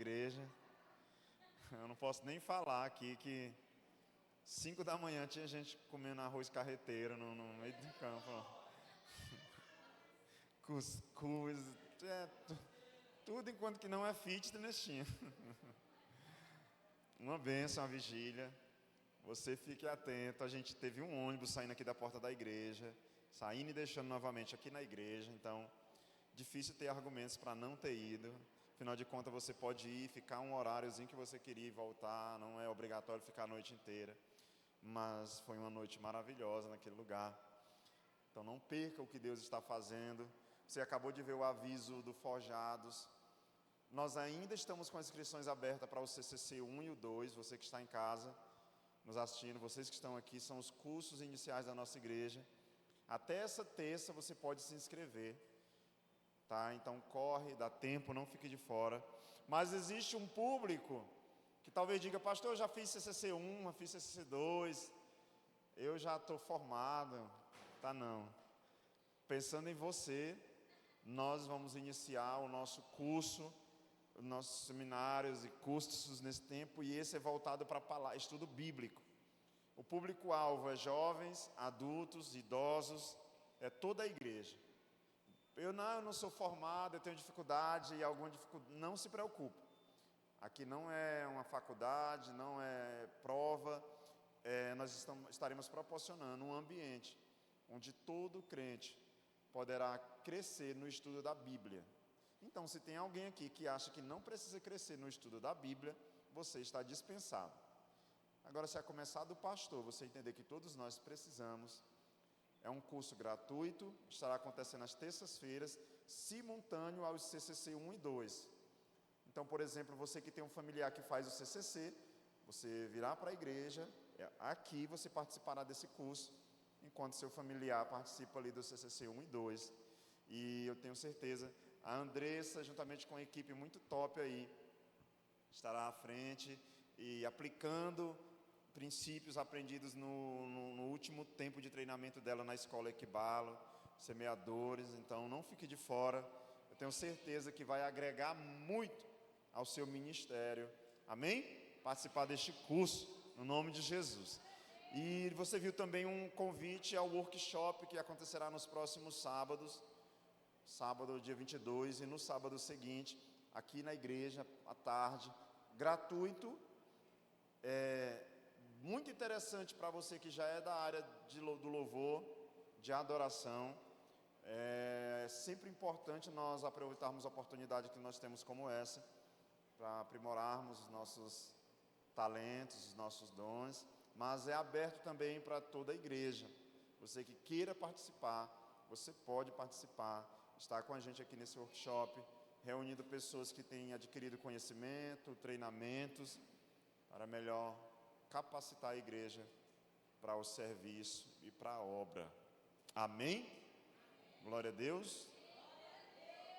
igreja. Eu não posso nem falar aqui que 5 da manhã tinha gente comendo arroz carreteiro no meio do campo. Cuscuz, tudo enquanto que não é fitness tinha. Uma bênção, a vigília. Você fique atento, a gente teve um ônibus saindo aqui da porta da igreja, saindo e deixando novamente aqui na igreja, então difícil ter argumentos para não ter ido. Afinal de contas, você pode ir, ficar um horáriozinho que você queria e voltar, não é obrigatório ficar a noite inteira. Mas foi uma noite maravilhosa naquele lugar. Então não perca o que Deus está fazendo. Você acabou de ver o aviso do Forjados. Nós ainda estamos com as inscrições abertas para o CCC 1 e o 2, você que está em casa nos assistindo, vocês que estão aqui, são os cursos iniciais da nossa igreja. Até essa terça você pode se inscrever, tá? Então corre, dá tempo, não fique de fora. Mas existe um público que talvez diga: pastor, eu já fiz CCC 1, já fiz CCC 2, eu já estou formado. Tá, não. Pensando em você, nós vamos iniciar o nosso curso, os nossos seminários e cursos nesse tempo, e esse é voltado para estudo bíblico. O público-alvo é jovens, adultos, idosos, é toda a igreja. Eu não sou formado, eu tenho dificuldade e alguma dificuldade. Não se preocupe. Aqui não é uma faculdade, não é prova. Nós estaremos proporcionando um ambiente onde todo crente poderá crescer no estudo da Bíblia. Então, se tem alguém aqui que acha que não precisa crescer no estudo da Bíblia, você está dispensado. Agora, se a começar do pastor, você entender que todos nós precisamos, é um curso gratuito, estará acontecendo às terças-feiras, simultâneo aos CCC 1 e 2. Então, por exemplo, você que tem um familiar que faz o CCC, você virá para a igreja, aqui você participará desse curso, enquanto seu familiar participa ali do CCC 1 e 2. E eu tenho certeza, a Andressa, juntamente com uma equipe muito top aí, estará à frente e aplicando princípios aprendidos no último tempo de treinamento dela na escola Equibalo, semeadores. Então não fique de fora, eu tenho certeza que vai agregar muito ao seu ministério, amém? Participar deste curso, no nome de Jesus. E você viu também um convite ao workshop que acontecerá nos próximos sábados, sábado dia 22 e no sábado seguinte, aqui na igreja, à tarde, gratuito. Muito interessante para você que já é da área do louvor, de adoração. É sempre importante nós aproveitarmos a oportunidade que nós temos como essa, para aprimorarmos os nossos talentos, os nossos dons, mas é aberto também para toda a igreja. Você que queira participar, você pode participar, estar com a gente aqui nesse workshop, reunindo pessoas que têm adquirido conhecimento, treinamentos, para melhor capacitar a igreja para o serviço e para a obra. Amém? Glória a Deus.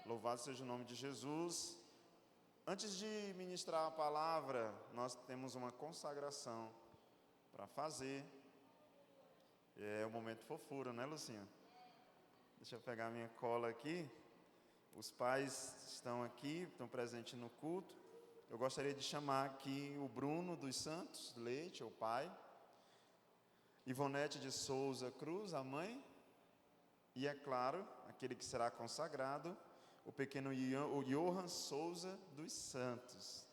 Louvado seja o nome de Jesus. Antes de ministrar a palavra, nós temos uma consagração para fazer. É o momento fofura, né, Lucinha? Deixa eu pegar minha cola aqui. Os pais estão aqui, estão presentes no culto. Eu gostaria de chamar aqui o Bruno dos Santos Leite, o pai. Ivonete de Souza Cruz, a mãe. E é claro, aquele que será consagrado, o pequeno Johan Souza dos Santos.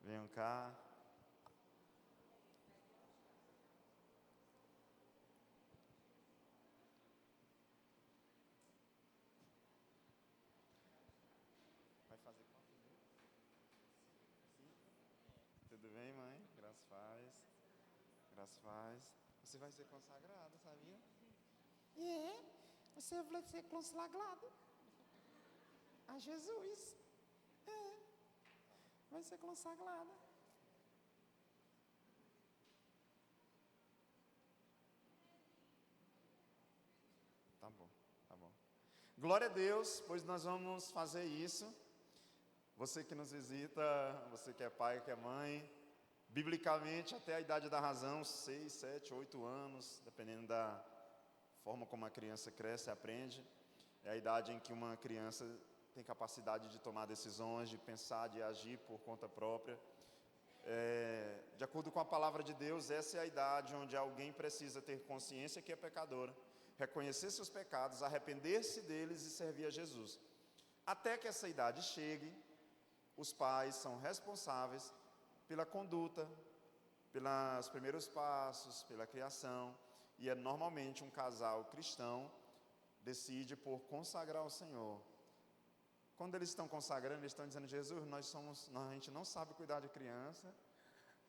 Venham cá. Vai fazer quanto? Tudo bem, mãe? Graças faz. Graças faz. Você vai ser consagrada, sabia? Você vai ser consagrado a Jesus. Vai ser consagrada. Tá bom, tá bom. Glória a Deus, pois nós vamos fazer isso. Você que nos visita, você que é pai, que é mãe, biblicamente até a idade da razão, 6, 7, 8 anos, dependendo da forma como a criança cresce e aprende. É a idade em que uma criança tem capacidade de tomar decisões, de pensar, de agir por conta própria. De acordo com a palavra de Deus, essa é a idade onde alguém precisa ter consciência que é pecadora, reconhecer seus pecados, arrepender-se deles e servir a Jesus. Até que essa idade chegue, os pais são responsáveis pela conduta, pelos primeiros passos, pela criação, e é normalmente um casal cristão decide por consagrar ao Senhor. Quando eles estão consagrando, eles estão dizendo: Jesus, a gente não sabe cuidar de criança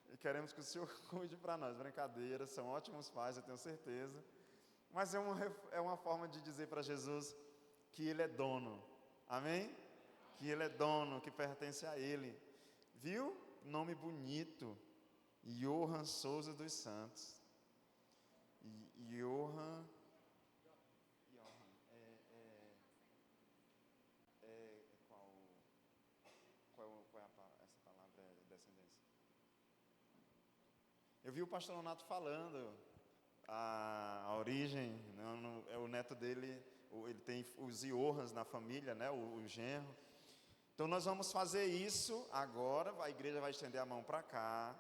e queremos que o Senhor cuide para nós. Brincadeira, são ótimos pais, eu tenho certeza, mas é uma forma de dizer para Jesus que Ele é dono, amém? Que Ele é dono, que pertence a Ele. Viu? Nome bonito, Johan Souza dos Santos. Johan, qual é essa palavra? É descendência. Eu vi o pastor Leonato falando a origem, é o neto dele, ele tem os Johans na família, né, o genro. Então nós vamos fazer isso agora, a igreja vai estender a mão para cá,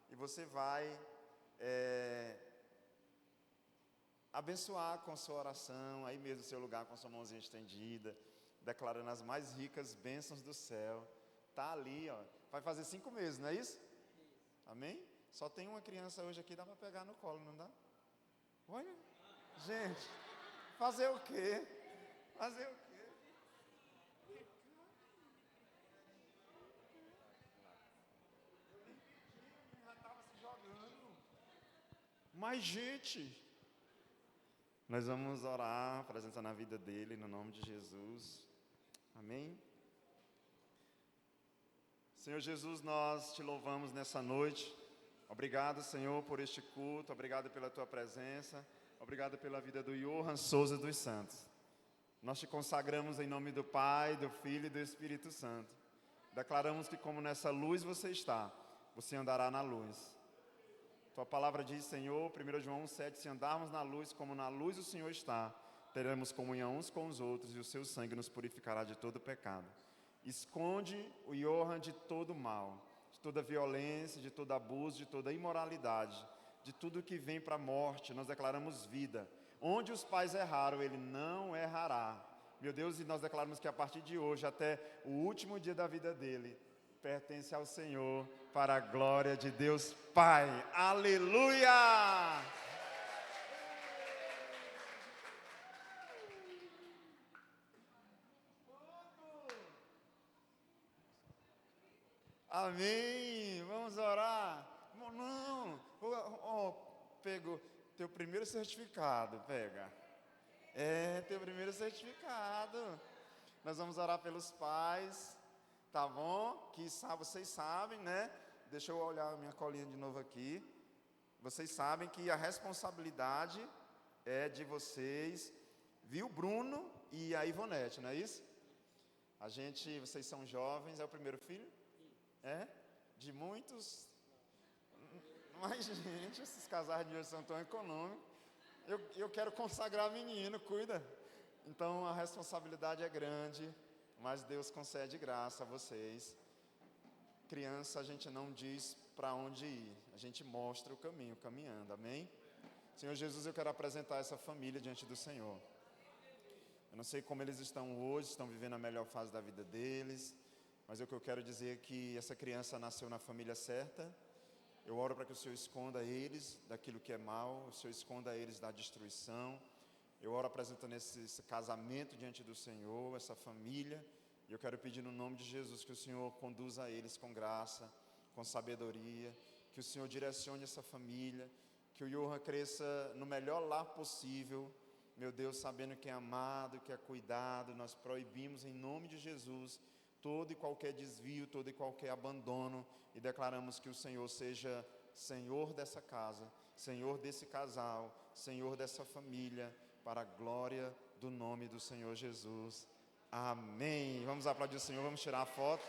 e você vai abençoar com sua oração, aí mesmo no seu lugar com sua mãozinha estendida, declarando as mais ricas bênçãos do céu. Está ali, ó, vai fazer 5 meses, não é isso? Amém? Só tem uma criança hoje aqui, dá para pegar no colo, não dá? Olha, gente, fazer o quê? Fazer o quê? Já estava se jogando. Mas, gente, nós vamos orar, a presença na vida dele, no nome de Jesus. Amém? Senhor Jesus, nós te louvamos nessa noite. Obrigado, Senhor, por este culto. Obrigado pela tua presença. Obrigado pela vida do Johan Souza dos Santos. Nós te consagramos em nome do Pai, do Filho e do Espírito Santo. Declaramos que como nessa luz você está, você andará na luz. Tua palavra diz, Senhor, 1 João 7, se andarmos na luz como na luz o Senhor está, teremos comunhão uns com os outros e o seu sangue nos purificará de todo pecado. Esconde o Johan de todo mal, de toda violência, de todo abuso, de toda imoralidade, de tudo que vem para a morte. Nós declaramos vida. Onde os pais erraram, ele não errará. Meu Deus, e nós declaramos que a partir de hoje, até o último dia da vida dele, pertence ao Senhor, para a glória de Deus Pai. Aleluia! Amém! Vamos orar. Não, pegou teu primeiro certificado, pega. Teu primeiro certificado. Nós vamos orar pelos pais, tá bom? Que vocês sabem, né? Deixa eu olhar a minha colinha de novo aqui. Vocês sabem que a responsabilidade é de vocês, viu, Bruno e a Ivonete, não é isso? Vocês são jovens, é o primeiro filho? De muitos. Mas, gente, esses casais de hoje são tão econômicos. Eu quero consagrar menino, cuida. Então a responsabilidade é grande, mas Deus concede graça a vocês. Criança, a gente não diz para onde ir, a gente mostra o caminho, caminhando, amém? Senhor Jesus, eu quero apresentar essa família diante do Senhor. Eu não sei como eles estão hoje, estão vivendo a melhor fase da vida deles, mas o que eu quero dizer é que essa criança nasceu na família certa. Eu oro para que o Senhor esconda eles daquilo que é mal, o Senhor esconda eles da destruição. Eu oro apresentando esse casamento diante do Senhor, essa família, e eu quero pedir no nome de Jesus que o Senhor conduza eles com graça, com sabedoria, que o Senhor direcione essa família, que o Johan cresça no melhor lar possível, meu Deus, sabendo que é amado, que é cuidado. Nós proibimos em nome de Jesus todo e qualquer desvio, todo e qualquer abandono, e declaramos que o Senhor seja Senhor dessa casa, Senhor desse casal, Senhor dessa família, para a glória do nome do Senhor Jesus. Amém. Vamos aplaudir o Senhor, vamos tirar a foto.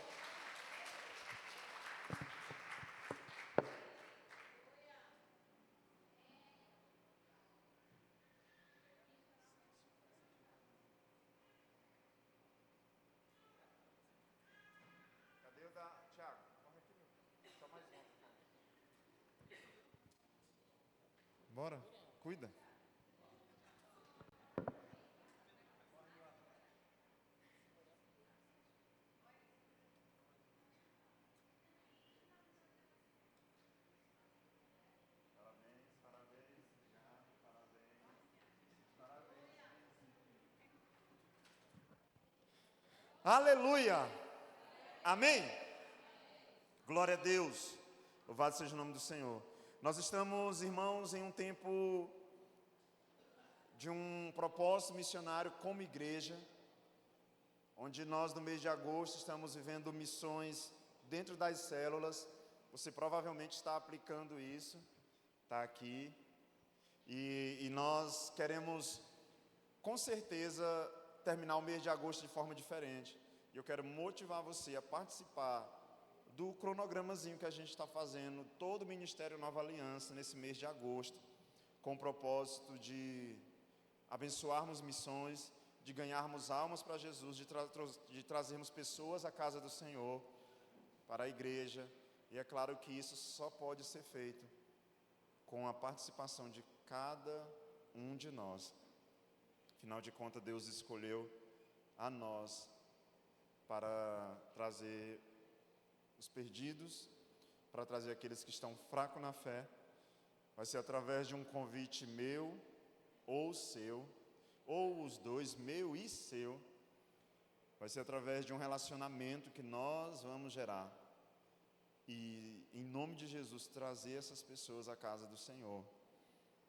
Bora, cuida. Aleluia! Amém? Glória a Deus. Louvado seja o nome do Senhor. Nós estamos, irmãos, em um tempo de um propósito missionário como igreja, onde nós no mês de agosto estamos vivendo missões dentro das células. Você provavelmente está aplicando isso, está aqui. E nós queremos, com certeza, terminar o mês de agosto de forma diferente. E eu quero motivar você a participar do cronogramazinho que a gente está fazendo, todo o Ministério Nova Aliança, nesse mês de agosto, com o propósito de abençoarmos missões, de ganharmos almas para Jesus, de trazermos pessoas à casa do Senhor, para a igreja. E é claro que isso só pode ser feito com a participação de cada um de nós. Afinal de contas, Deus escolheu a nós para trazer os perdidos, para trazer aqueles que estão fracos na fé. Vai ser através de um convite meu ou seu, ou os dois, meu e seu. Vai ser através de um relacionamento que nós vamos gerar. E, em nome de Jesus, trazer essas pessoas à casa do Senhor.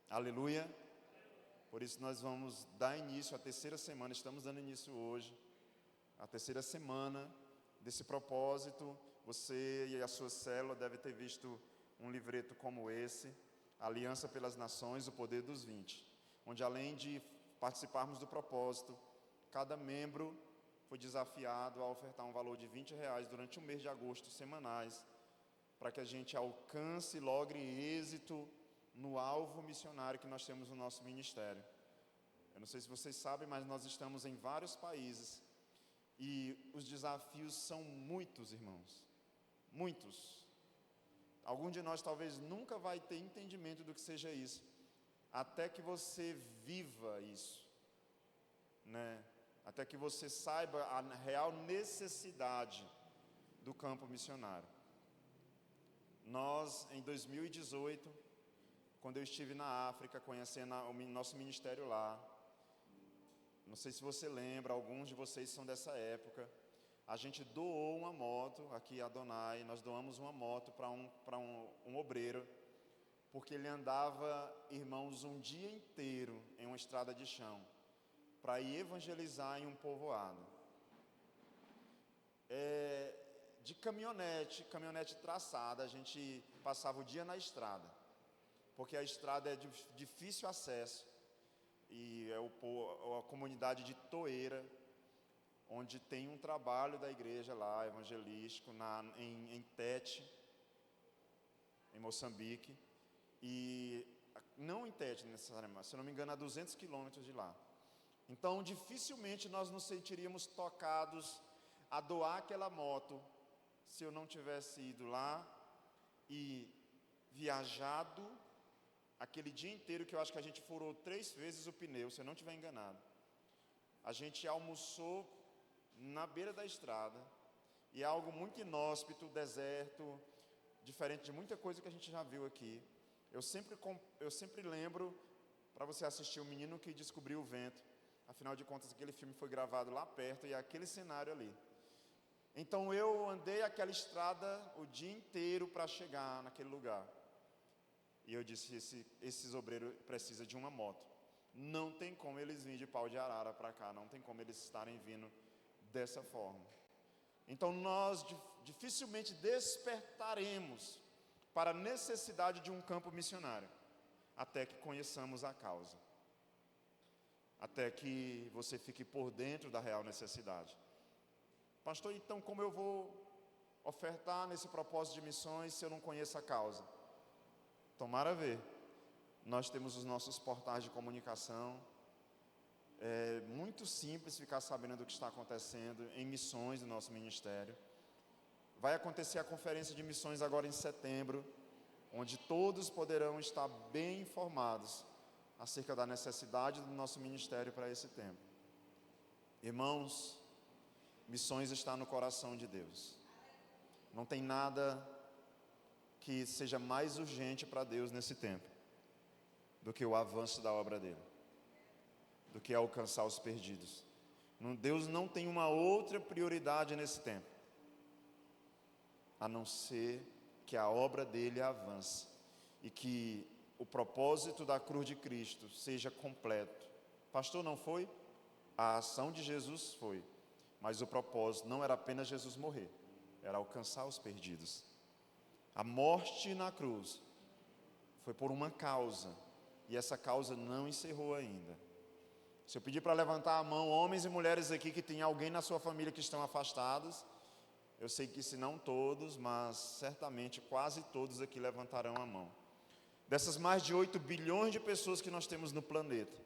Aleluia! Por isso nós vamos dar início à terceira semana, estamos dando início hoje, a terceira semana desse propósito. Você e a sua célula devem ter visto um livreto como esse, Aliança pelas Nações, o Poder dos 20, onde além de participarmos do propósito, cada membro foi desafiado a ofertar um valor de R$20 durante o mês de agosto, semanais, para que a gente alcance e logre êxito no alvo missionário que nós temos no nosso ministério. Eu não sei se vocês sabem, mas nós estamos em vários países e os desafios são muitos, irmãos, muitos. Algum de nós talvez nunca vai ter entendimento do que seja isso, até que você viva isso, né? Até que você saiba a real necessidade do campo missionário. Nós, em 2018, quando eu estive na África, conhecendo o nosso ministério lá, não sei se você lembra, alguns de vocês são dessa época, a gente doou uma moto, aqui a Adonai, nós doamos uma moto para um obreiro, porque ele andava, irmãos, um dia inteiro em uma estrada de chão, para ir evangelizar em um povoado. De caminhonete traçada, a gente passava o dia na estrada, porque a estrada é de difícil acesso, e é a comunidade de Toeira, onde tem um trabalho da igreja lá, evangelístico, em Tete, em Moçambique, e não em Tete necessariamente, se eu não me engano, a 200 quilômetros de lá. Então, dificilmente nós nos sentiríamos tocados a doar aquela moto, se eu não tivesse ido lá e viajado aquele dia inteiro, que eu acho que a gente furou 3 vezes o pneu, se eu não estiver enganado. A gente almoçou na beira da estrada, e é algo muito inóspito, deserto, diferente de muita coisa que a gente já viu aqui. Eu sempre lembro, para você assistir O Menino que Descobriu o Vento, afinal de contas aquele filme foi gravado lá perto, e é aquele cenário ali. Então eu andei aquela estrada o dia inteiro para chegar naquele lugar. E eu disse, esses obreiros precisam de uma moto. Não tem como eles virem de Pau de Arara para cá, não tem como eles estarem vindo dessa forma. Então nós dificilmente despertaremos para a necessidade de um campo missionário, até que conheçamos a causa, até que você fique por dentro da real necessidade. Pastor, então como eu vou ofertar nesse propósito de missões se eu não conheço a causa? Tomara ver. Nós temos os nossos portais de comunicação. É muito simples ficar sabendo do que está acontecendo em missões do nosso ministério. Vai acontecer a conferência de missões agora em setembro, onde todos poderão estar bem informados acerca da necessidade do nosso ministério para esse tempo. Irmãos, missões está no coração de Deus. Não tem nada que seja mais urgente para Deus nesse tempo do que o avanço da obra dele, do que alcançar os perdidos. Deus não tem uma outra prioridade nesse tempo, a não ser que a obra dele avance e que o propósito da cruz de Cristo seja completo. Pastor, não foi? A ação de Jesus foi, mas o propósito não era apenas Jesus morrer, era alcançar os perdidos. A morte na cruz foi por uma causa, e essa causa não encerrou ainda. Se eu pedir para levantar a mão, homens e mulheres aqui que tem alguém na sua família que estão afastados, eu sei que se não todos, mas certamente quase todos aqui levantarão a mão. Dessas mais de 8 bilhões de pessoas que nós temos no planeta,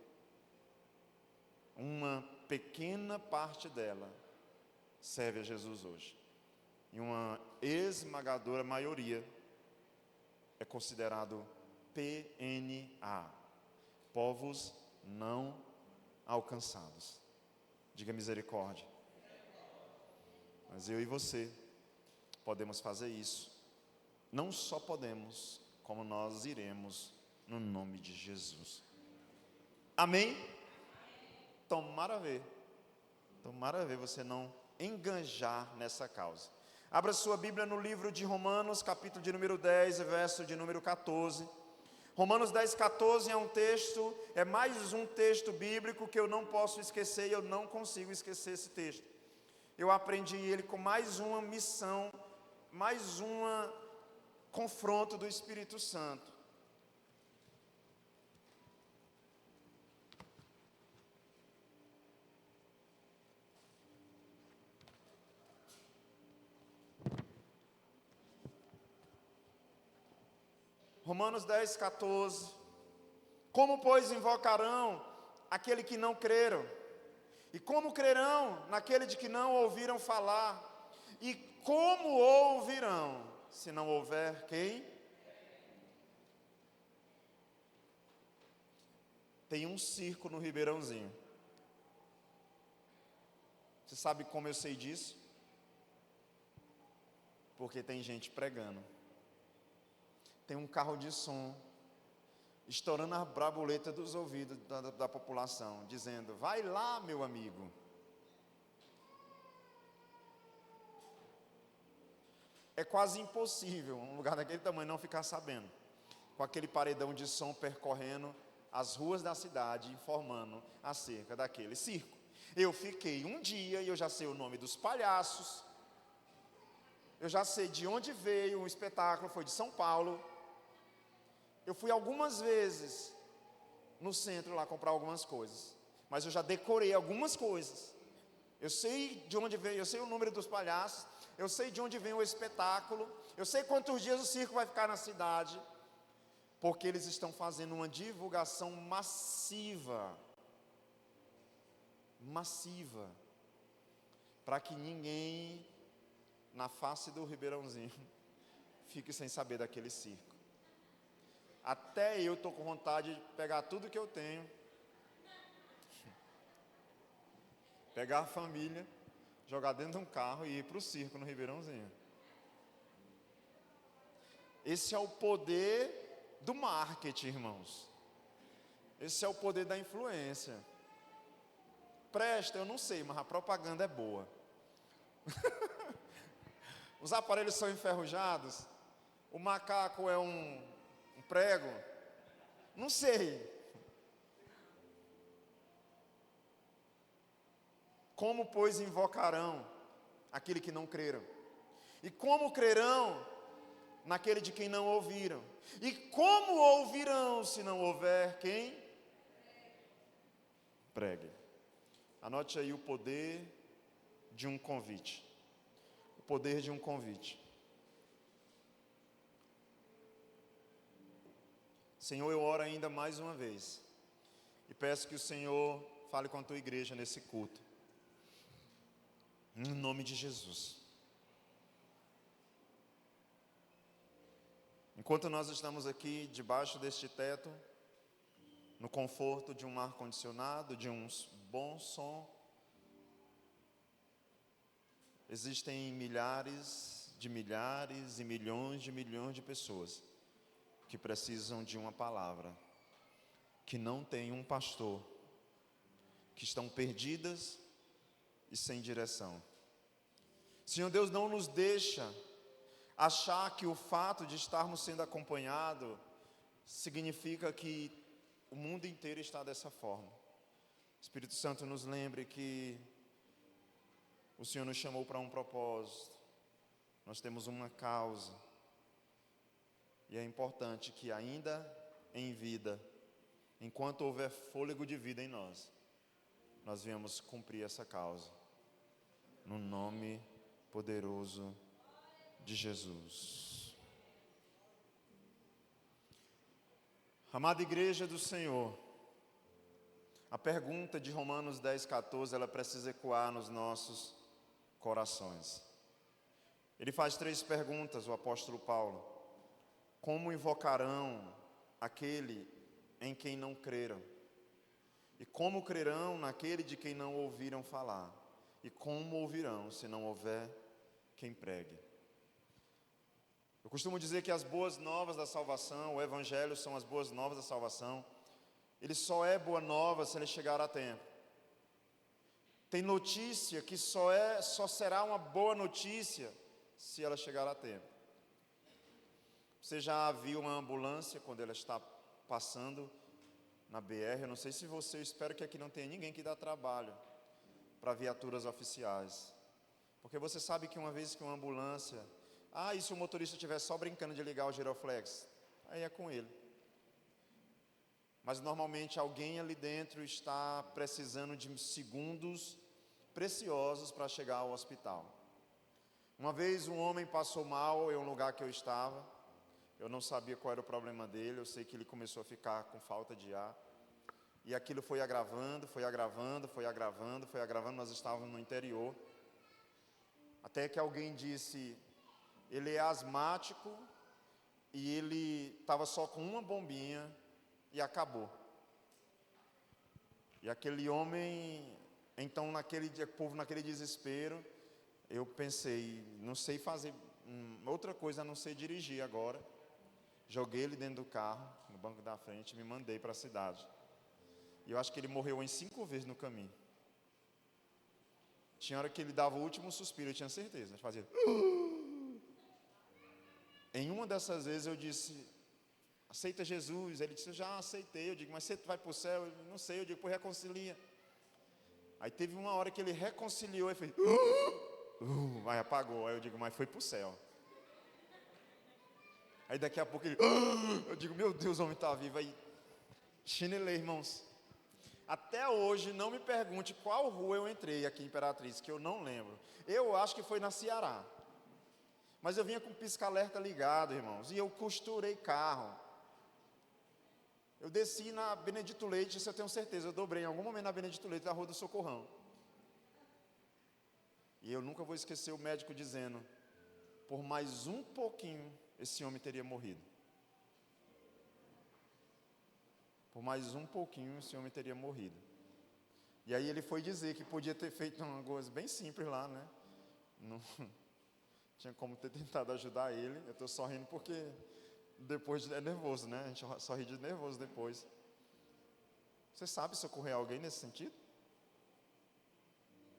uma pequena parte dela serve a Jesus hoje. E uma esmagadora maioria é considerado PNA, povos não alcançados. Diga misericórdia. Mas eu e você podemos fazer isso. Não só podemos, como nós iremos no nome de Jesus. Amém? Tomara ver você não enganjar nessa causa. Abra sua Bíblia no livro de Romanos, capítulo de número 10, verso de número 14. Romanos 10, 14 é mais um texto bíblico que eu não posso esquecer, e eu não consigo esquecer esse texto. Eu aprendi ele com mais uma missão, mais um confronto do Espírito Santo. Romanos 10, 14. Como, pois, invocarão aquele que não creram? E como crerão naquele de que não ouviram falar? E como ouvirão, se não houver quem? Tem um circo no Ribeirãozinho. Você sabe como eu sei disso? Porque tem gente pregando. Tem um carro de som estourando a braboleta dos ouvidos da população, dizendo: vai lá, meu amigo. É quase impossível um lugar daquele tamanho não ficar sabendo, com aquele paredão de som percorrendo as ruas da cidade, informando acerca daquele circo. Eu fiquei um dia e eu já sei o nome dos palhaços, eu já sei de onde veio o espetáculo, foi de São Paulo. Eu fui algumas vezes no centro lá comprar algumas coisas, mas eu já decorei algumas coisas. Eu sei de onde veio, eu sei o número dos palhaços, eu sei de onde vem o espetáculo, eu sei quantos dias o circo vai ficar na cidade, porque eles estão fazendo uma divulgação massiva, para que ninguém na face do Ribeirãozinho fique sem saber daquele circo. Até eu estou com vontade de pegar tudo que eu tenho, pegar a família, jogar dentro de um carro e ir para o circo no Ribeirãozinho. Esse é o poder do marketing, irmãos. Esse é o poder da influência. Presta, eu não sei, mas a propaganda é boa. Os aparelhos são enferrujados, o macaco é um prego, não sei. Como, pois, invocarão aquele que não creram? E como crerão naquele de quem não ouviram? E como ouvirão se não houver quem pregue? Anote aí o poder de um convite. O poder de um convite. Senhor, eu oro ainda mais uma vez e peço que o Senhor fale com a tua igreja nesse culto, em nome de Jesus. Enquanto nós estamos aqui debaixo deste teto, no conforto de um ar-condicionado, de um bom som, existem milhares e milhões de pessoas que precisam de uma palavra, que não tem um pastor, que estão perdidas e sem direção. Senhor Deus, não nos deixa achar que o fato de estarmos sendo acompanhados significa que o mundo inteiro está dessa forma. Espírito Santo, nos lembre que o Senhor nos chamou para um propósito, nós temos uma causa, e é importante que ainda em vida, enquanto houver fôlego de vida em nós venhamos cumprir essa causa, no nome poderoso de Jesus. Amada igreja do Senhor, a pergunta de Romanos 10:14, ela precisa ecoar nos nossos corações. Ele faz 3 perguntas, o apóstolo Paulo. Como invocarão aquele em quem não creram? E como crerão naquele de quem não ouviram falar? E como ouvirão se não houver quem pregue? Eu costumo dizer que as boas novas da salvação, o evangelho são as boas novas da salvação. Ele só é boa nova se ele chegar a tempo. Tem notícia que só será uma boa notícia se ela chegar a tempo. Você já viu uma ambulância quando ela está passando na BR? Eu não sei se você, eu espero que aqui não tenha ninguém que dá trabalho para viaturas oficiais. Porque você sabe que uma vez que uma ambulância... e se o motorista estiver só brincando de ligar o giroflex? Aí é com ele. Mas normalmente alguém ali dentro está precisando de segundos preciosos para chegar ao hospital. Uma vez um homem passou mal em um lugar que eu estava. Eu não sabia qual era o problema dele, eu sei que ele começou a ficar com falta de ar. E aquilo foi agravando, nós estávamos no interior. Até que alguém disse, ele é asmático e ele estava só com uma bombinha e acabou. E aquele homem, então naquele desespero, eu pensei, não sei fazer outra coisa a não ser dirigir agora. Joguei ele dentro do carro, no banco da frente, e me mandei para a cidade. E eu acho que ele morreu em 5 vezes no caminho. Tinha hora que ele dava o último suspiro, eu tinha certeza. Ele fazia... Em uma dessas vezes eu disse, aceita Jesus. Ele disse, eu já aceitei. Eu digo, mas você vai para o céu? Ele, não sei. Eu digo, pô, reconcilia. Aí teve uma hora que ele reconciliou e fez... Aí apagou. Aí eu digo, mas foi para o céu. Aí daqui a pouco ele... Eu digo, meu Deus, o homem está vivo. Aí chinelei, irmãos. Até hoje, não me pergunte qual rua eu entrei aqui em Imperatriz, que eu não lembro. Eu acho que foi na Ceará. Mas eu vinha com o pisca-alerta ligado, irmãos. E eu costurei carro. Eu desci na Benedito Leite, isso eu tenho certeza. Eu dobrei em algum momento na Benedito Leite, da Rua do Socorrão. E eu nunca vou esquecer o médico dizendo, por mais um pouquinho, esse homem teria morrido. Por mais um pouquinho, esse homem teria morrido. E aí ele foi dizer que podia ter feito uma coisa bem simples lá, né? Não tinha como ter tentado ajudar ele. Eu estou só rindo porque depois é nervoso, né? A gente só ri de nervoso depois. Você sabe socorrer alguém nesse sentido?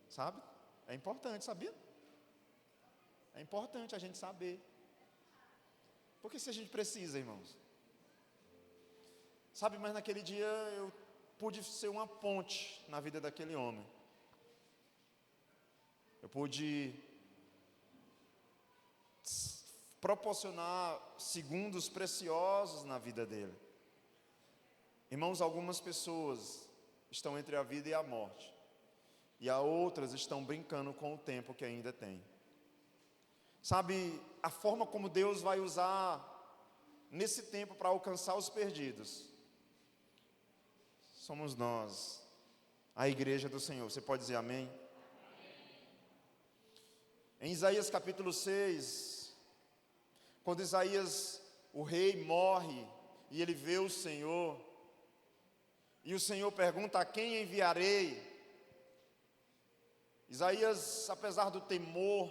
Sabe? É importante, sabia? É importante a gente saber. Porque se a gente precisa, irmãos. Sabe, mas naquele dia eu pude ser uma ponte na vida daquele homem. Eu pude proporcionar segundos preciosos na vida dele. Irmãos, algumas pessoas estão entre a vida e a morte. E há outras estão brincando com o tempo que ainda tem. Sabe, a forma como Deus vai usar nesse tempo para alcançar os perdidos, somos nós, a igreja do Senhor. Você pode dizer amém? Amém. Em Isaías capítulo 6, quando Isaías o rei morre e ele vê o Senhor, e o Senhor pergunta: a quem enviarei? Isaías, apesar do temor,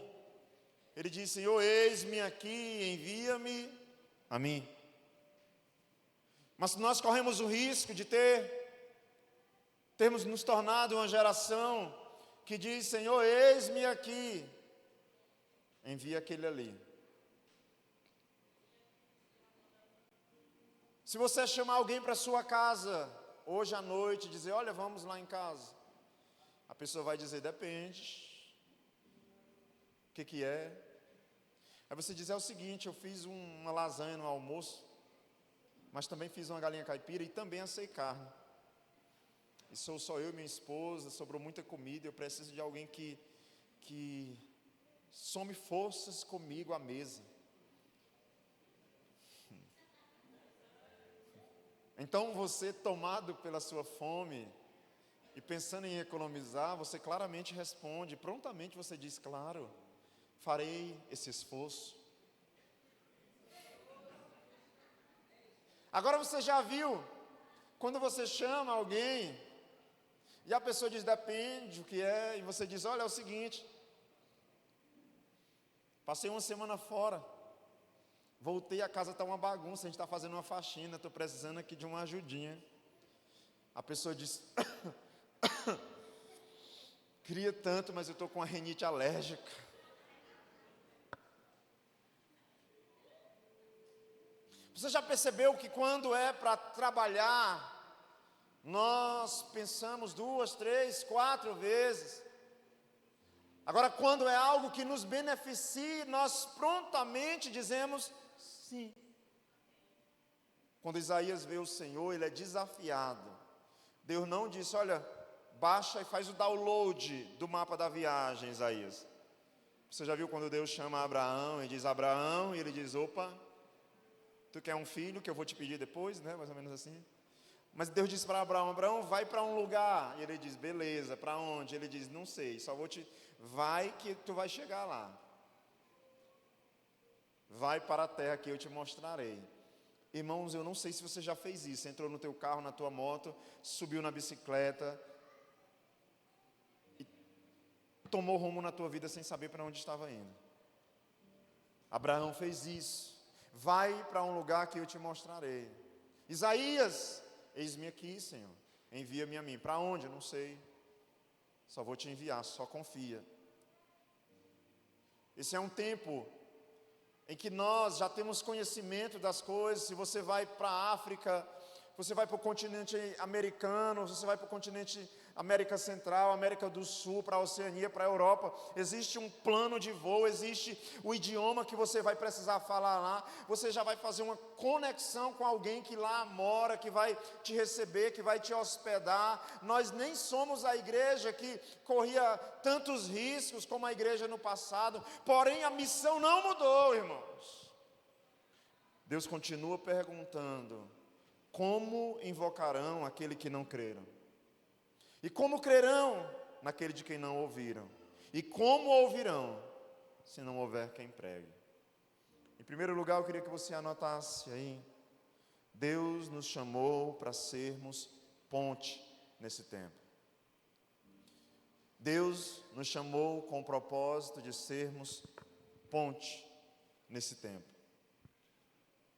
ele diz: Senhor, eis-me aqui, envia-me a mim. Mas nós corremos o risco de termos nos tornado uma geração que diz: Senhor, eis-me aqui, envia aquele ali. Se você chamar alguém para sua casa hoje à noite, dizer: olha, vamos lá em casa, a pessoa vai dizer: depende, o que é? Aí você diz: é o seguinte, eu fiz uma lasanha no almoço, mas também fiz uma galinha caipira e também assei carne. E sou só eu e minha esposa, sobrou muita comida, eu preciso de alguém que some forças comigo à mesa. Então você, tomado pela sua fome e pensando em economizar, você claramente responde, prontamente você diz: claro, farei esse esforço. Agora você já viu, quando você chama alguém, e a pessoa diz: depende o que é, e você diz: olha, é o seguinte, passei uma semana fora, voltei, a casa está uma bagunça, a gente está fazendo uma faxina, estou precisando aqui de uma ajudinha. A pessoa diz: queria tanto, mas eu estou com uma rinite alérgica. Você já percebeu que quando é para trabalhar, nós pensamos 2, 3, 4 vezes. Agora, quando é algo que nos beneficie, nós prontamente dizemos sim. Quando Isaías vê o Senhor, ele é desafiado. Deus não disse: olha, baixa e faz o download do mapa da viagem, Isaías. Você já viu quando Deus chama Abraão e diz: Abraão, e ele diz: opa, tu quer um filho que eu vou te pedir depois, né? Mais ou menos assim. Mas Deus disse para Abraão: Abraão, vai para um lugar. E ele diz: beleza, para onde? Ele diz: não sei, só vou te... vai que tu vai chegar lá. Vai para a terra que eu te mostrarei. Irmãos, eu não sei se você já fez isso. Entrou no teu carro, na tua moto, subiu na bicicleta e tomou rumo na tua vida sem saber para onde estava indo. Abraão fez isso. Vai para um lugar que eu te mostrarei. Isaías: eis-me aqui, Senhor, envia-me a mim. Para onde? Eu não sei, só vou te enviar, só confia. Esse é um tempo em que nós já temos conhecimento das coisas. Se você vai para a África, você vai para o continente americano, você vai para o continente América Central, América do Sul, para a Oceania, para a Europa, existe um plano de voo, existe o idioma que você vai precisar falar lá, você já vai fazer uma conexão com alguém que lá mora, que vai te receber, que vai te hospedar. Nós nem somos a igreja que corria tantos riscos como a igreja no passado, porém a missão não mudou, irmãos. Deus continua perguntando: como invocarão aquele que não creram? E como crerão naquele de quem não ouviram? E como ouvirão se não houver quem pregue? Em primeiro lugar, eu queria que você anotasse aí: Deus nos chamou para sermos ponte nesse tempo. Deus nos chamou com o propósito de sermos ponte nesse tempo.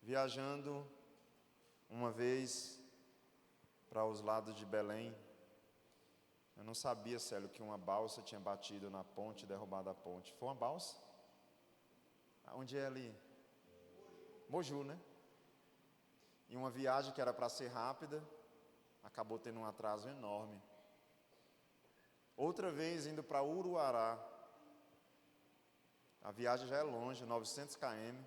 Viajando uma vez para os lados de Belém, eu não sabia, Célio, que uma balsa tinha batido na ponte, derrubado a ponte. Foi uma balsa? Onde é ali? Moju, né? E uma viagem que era para ser rápida, acabou tendo um atraso enorme. Outra vez indo para Uruará, a viagem já é longe, 900 km,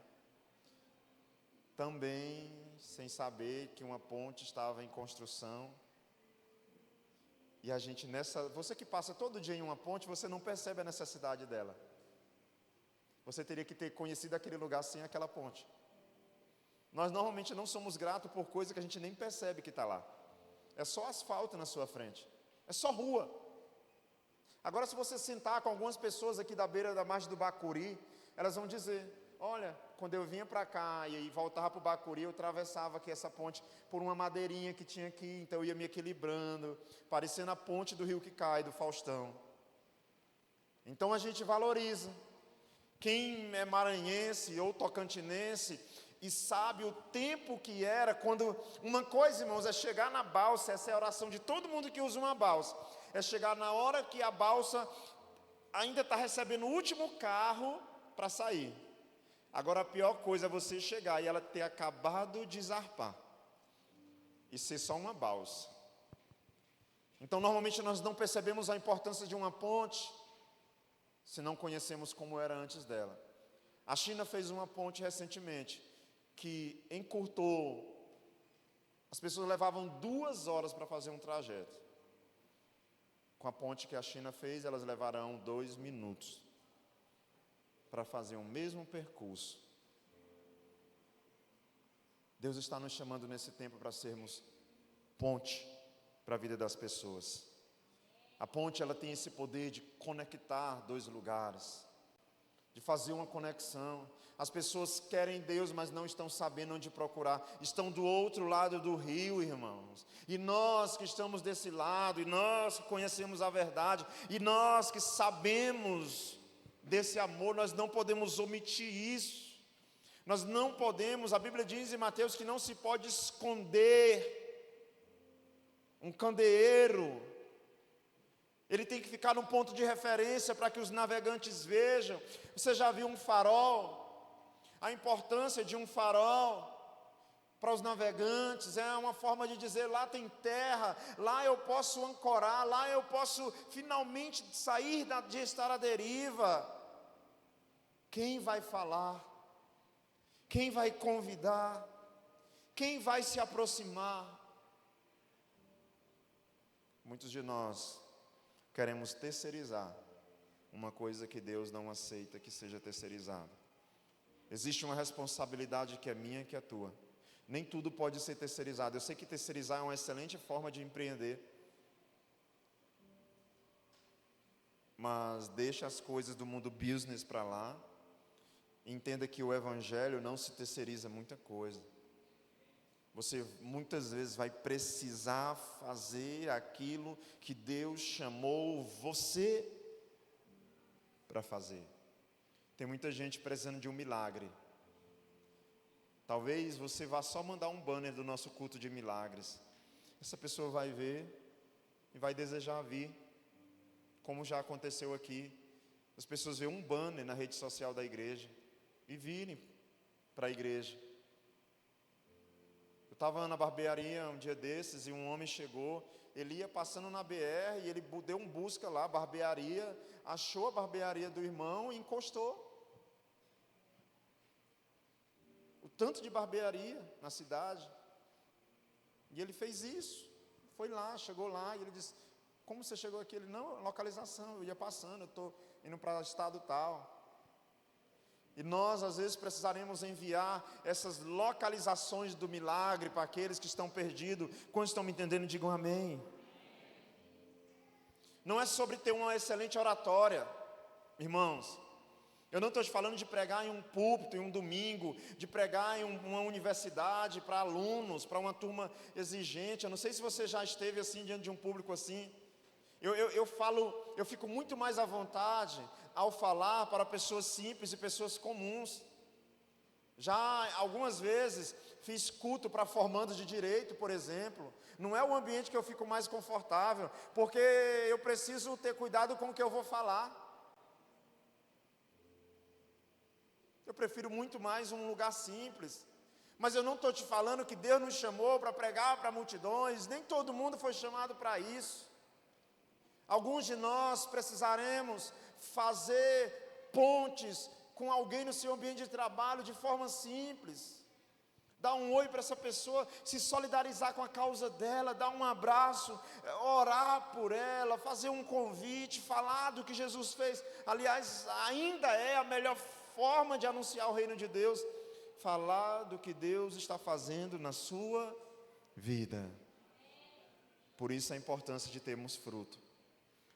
também sem saber que uma ponte estava em construção. E a gente você que passa todo dia em uma ponte, você não percebe a necessidade dela. Você teria que ter conhecido aquele lugar sem aquela ponte. Nós normalmente não somos gratos por coisa que a gente nem percebe que está lá. É só asfalto na sua frente, é só rua. Agora, se você sentar com algumas pessoas aqui da beira da margem do Bacuri, elas vão dizer: Olha, quando eu vinha para cá e voltava para o Bacuri, eu atravessava aqui essa ponte por uma madeirinha que tinha aqui, então eu ia me equilibrando, parecendo a ponte do rio que cai, do Faustão. Então a gente valoriza. Quem é maranhense ou tocantinense e sabe o tempo que era, quando uma coisa, irmãos, é chegar na balsa, essa é a oração de todo mundo que usa uma balsa, é chegar na hora que a balsa ainda está recebendo o último carro para sair. Agora a pior coisa é você chegar e ela ter acabado de zarpar e ser só uma balsa. Então normalmente nós não percebemos a importância de uma ponte se não conhecemos como era antes dela. A China fez uma ponte recentemente que encurtou. As pessoas levavam 2 horas para fazer um trajeto. Com a ponte que a China fez, elas levarão 2 minutos para fazer o mesmo percurso. Deus está nos chamando nesse tempo para sermos ponte para a vida das pessoas. A ponte, ela tem esse poder de conectar 2 lugares, de fazer uma conexão. As pessoas querem Deus, mas não estão sabendo onde procurar. Estão do outro lado do rio, irmãos. E nós que estamos desse lado, e nós que conhecemos a verdade, e nós que sabemos desse amor, nós não podemos omitir isso. Nós não podemos, a Bíblia diz em Mateus que não se pode esconder um candeeiro. Ele tem que ficar num ponto de referência para que os navegantes vejam. Você já viu um farol? A importância de um farol para os navegantes é uma forma de dizer: lá tem terra, lá eu posso ancorar, lá eu posso finalmente sair de estar à deriva. Quem vai falar? Quem vai convidar? Quem vai se aproximar? Muitos de nós queremos terceirizar uma coisa que Deus não aceita que seja terceirizada. Existe uma responsabilidade que é minha e que é tua. Nem tudo pode ser terceirizado. Eu sei que terceirizar é uma excelente forma de empreender, mas deixa as coisas do mundo business para lá. Entenda que o Evangelho não se terceiriza muita coisa. Você muitas vezes vai precisar fazer aquilo que Deus chamou você para fazer. Tem muita gente precisando de um milagre. Talvez você vá só mandar um banner do nosso culto de milagres. Essa pessoa vai ver e vai desejar vir, como já aconteceu aqui. As pessoas veem um banner na rede social da igreja e virem para a igreja. Eu estava na barbearia um dia desses e um homem chegou, ele ia passando na BR e ele deu um busca lá, barbearia, achou a barbearia do irmão e encostou. O tanto de barbearia na cidade. E ele fez isso, foi lá, chegou lá e ele disse: como você chegou aqui? Ele: não, localização, eu ia passando, eu estou indo para o estado tal. E nós às vezes precisaremos enviar essas localizações do milagre para aqueles que estão perdidos. Quando estão me entendendo, digam amém. Não é sobre ter uma excelente oratória, irmãos. Eu não estou te falando de pregar em um púlpito, em um domingo, de pregar em uma universidade para alunos, para uma turma exigente. Eu não sei se você já esteve assim diante de um público assim. Eu fico muito mais à vontade ao falar para pessoas simples e pessoas comuns. Já algumas vezes fiz culto para formandos de direito, por exemplo. Não é o ambiente que eu fico mais confortável, porque eu preciso ter cuidado com o que eu vou falar. Eu prefiro muito mais um lugar simples. Mas eu não estou te falando que Deus nos chamou para pregar para multidões, nem todo mundo foi chamado para isso. Alguns de nós precisaremos fazer pontes com alguém no seu ambiente de trabalho de forma simples. Dar um oi para essa pessoa, se solidarizar com a causa dela, dar um abraço, orar por ela, fazer um convite, falar do que Jesus fez. Aliás, ainda é a melhor forma de anunciar o reino de Deus, falar do que Deus está fazendo na sua vida. Por isso a importância de termos fruto.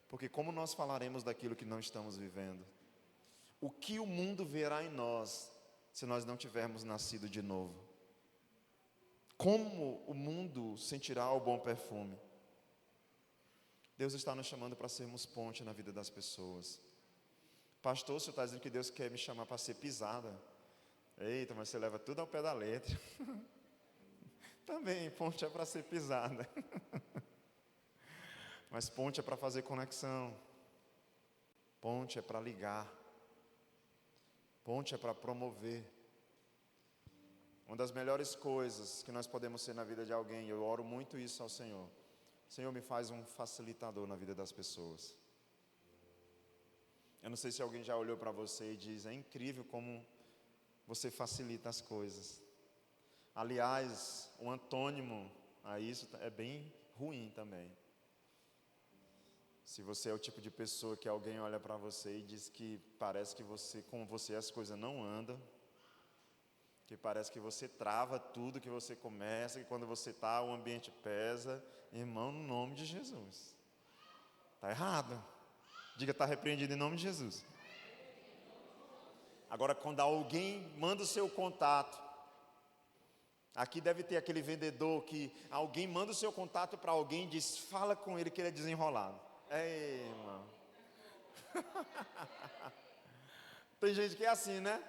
Porque como nós falaremos daquilo que não estamos vivendo? O que o mundo verá em nós se nós não tivermos nascido de novo? Como o mundo sentirá o bom perfume? Deus está nos chamando para sermos ponte na vida das pessoas. Pastor, o senhor está dizendo que Deus quer me chamar para ser pisada. Eita, mas você leva tudo ao pé da letra. Também, ponte é para ser pisada. Mas ponte é para fazer conexão. Ponte é para ligar. Ponte é para promover. Uma das melhores coisas que nós podemos ser na vida de alguém, eu oro muito isso ao Senhor. Senhor, me faz um facilitador na vida das pessoas. Eu não sei se alguém já olhou para você e diz, é incrível como você facilita as coisas. Aliás, o antônimo a isso é bem ruim também. Se você é o tipo de pessoa que alguém olha para você e diz que parece que com você as coisas não andam, que parece que você trava tudo que você começa, que quando você está o ambiente pesa, irmão, no nome de Jesus. Está errado. Diga, está repreendido em nome de Jesus. Agora, quando alguém manda o seu contato, aqui deve ter aquele vendedor que alguém manda o seu contato para alguém e diz, fala com ele que ele é desenrolado. Ei, irmão. Tem gente que é assim, né?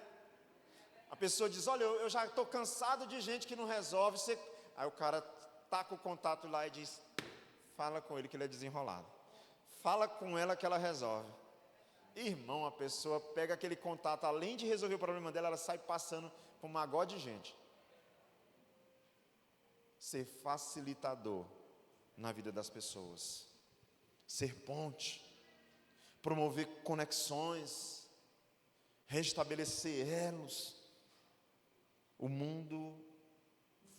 A pessoa diz, olha, eu já estou cansado de gente que não resolve. Aí o cara taca o contato lá e diz, fala com ele que ele é desenrolado. Fala com ela que ela resolve. Irmão, a pessoa pega aquele contato, além de resolver o problema dela, ela sai passando por um magode de gente. Ser facilitador na vida das pessoas. Ser ponte. Promover conexões. Restabelecer elos. O mundo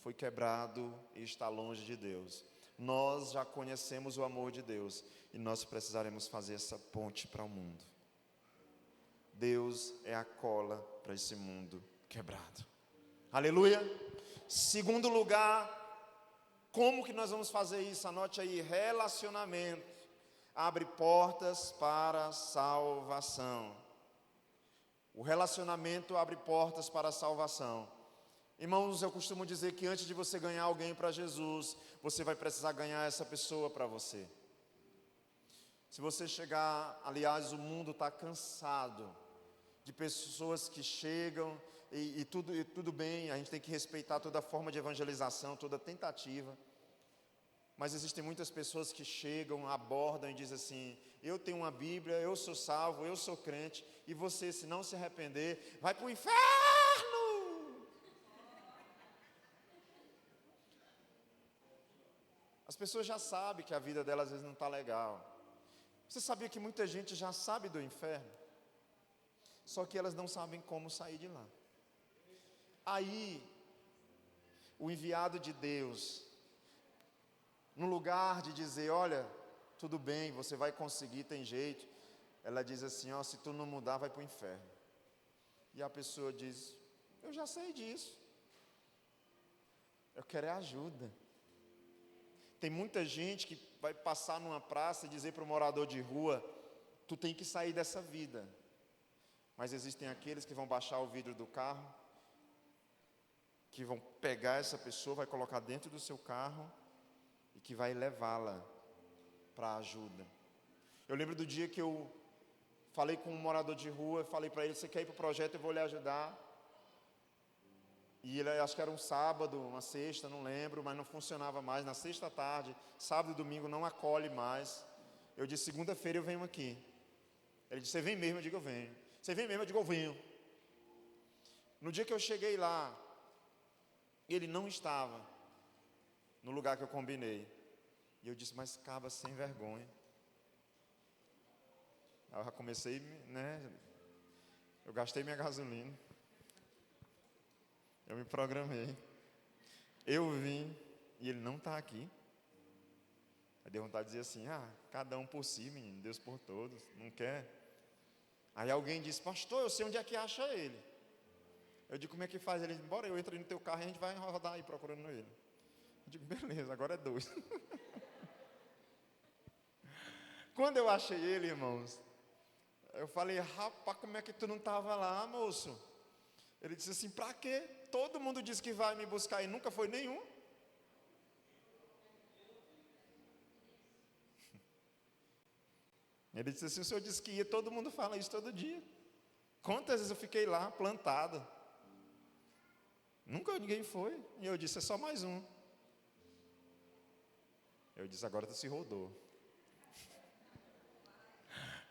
foi quebrado e está longe de Deus. Nós já conhecemos o amor de Deus e nós precisaremos fazer essa ponte para o mundo. Deus é a cola para esse mundo quebrado. Aleluia. Segundo lugar, como que nós vamos fazer isso? Anote aí, relacionamento abre portas para a salvação. O relacionamento abre portas para a salvação. Irmãos, eu costumo dizer que antes de você ganhar alguém para Jesus, você vai precisar ganhar essa pessoa para você. Se você chegar, aliás, o mundo está cansado de pessoas que chegam e tudo bem, a gente tem que respeitar toda forma de evangelização, toda tentativa. Mas existem muitas pessoas que chegam, abordam e dizem assim, eu tenho uma Bíblia, eu sou salvo, eu sou crente, e você, se não se arrepender, vai para o inferno! As pessoas já sabem que a vida delas às vezes não está legal. Você sabia que muita gente já sabe do inferno? Só que elas não sabem como sair de lá. Aí, o enviado de Deus, no lugar de dizer, olha, tudo bem, você vai conseguir, tem jeito. Ela diz assim, ó, se tu não mudar, vai para o inferno. E a pessoa diz, eu já sei disso. Eu quero é ajuda. Tem muita gente que vai passar numa praça e dizer para o morador de rua, tu tem que sair dessa vida. Mas existem aqueles que vão baixar o vidro do carro, que vão pegar essa pessoa, vai colocar dentro do seu carro e que vai levá-la para a ajuda. Eu lembro do dia que eu falei com um morador de rua, falei para ele, você quer ir para o projeto, eu vou lhe ajudar. E ele, acho que era um sábado, uma sexta, não lembro, mas não funcionava mais. Na sexta à tarde, sábado e domingo não acolhe mais. Eu disse, segunda-feira eu venho aqui. Ele disse, você vem mesmo? Eu digo, eu venho. Você vem mesmo? Eu digo, eu venho. No dia que eu cheguei lá, ele não estava no lugar que eu combinei. E eu disse, mas cabra sem vergonha. Aí eu já comecei, né? Eu gastei minha gasolina. Eu me programei. Eu vim e ele não está aqui. Aí deu vontade de dizer assim, cada um por si, menino, Deus por todos, não quer? Aí alguém disse, pastor, eu sei onde é que acha ele. Eu digo, como é que faz? Ele disse, bora, eu entro no teu carro e a gente vai rodar aí procurando ele. Eu digo, beleza, agora é 2. Quando eu achei ele, irmãos, eu falei, rapaz, como é que tu não estava lá, moço? Ele disse assim, para quê? Todo mundo diz que vai me buscar e nunca foi nenhum. Ele disse assim, o senhor disse que ia, todo mundo fala isso todo dia. Quantas vezes eu fiquei lá, plantado? Nunca ninguém foi. E eu disse, é só mais um. Eu disse, agora tu se rodou.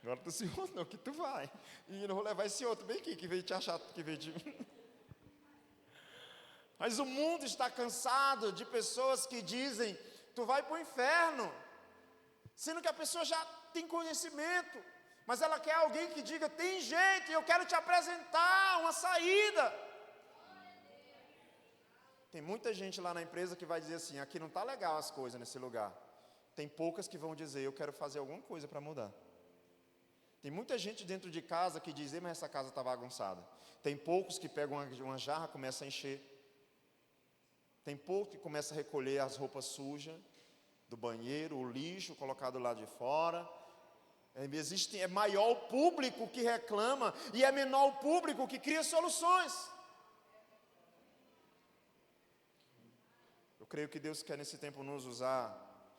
Agora tu se rodou, que tu vai. E eu vou levar esse outro bem aqui, que veio te achar, que veio te... Mas o mundo está cansado de pessoas que dizem, tu vai para o inferno. Sendo que a pessoa já tem conhecimento. Mas ela quer alguém que diga, tem jeito, eu quero te apresentar uma saída. Tem muita gente lá na empresa que vai dizer assim, aqui não está legal as coisas nesse lugar. Tem poucas que vão dizer, eu quero fazer alguma coisa para mudar. Tem muita gente dentro de casa que diz, mas essa casa está bagunçada. Tem poucos que pegam uma jarra e começam a encher. Tem pouco que começa a recolher as roupas sujas do banheiro, o lixo colocado lá de fora. É maior o público que reclama e é menor o público que cria soluções. Eu creio que Deus quer nesse tempo nos usar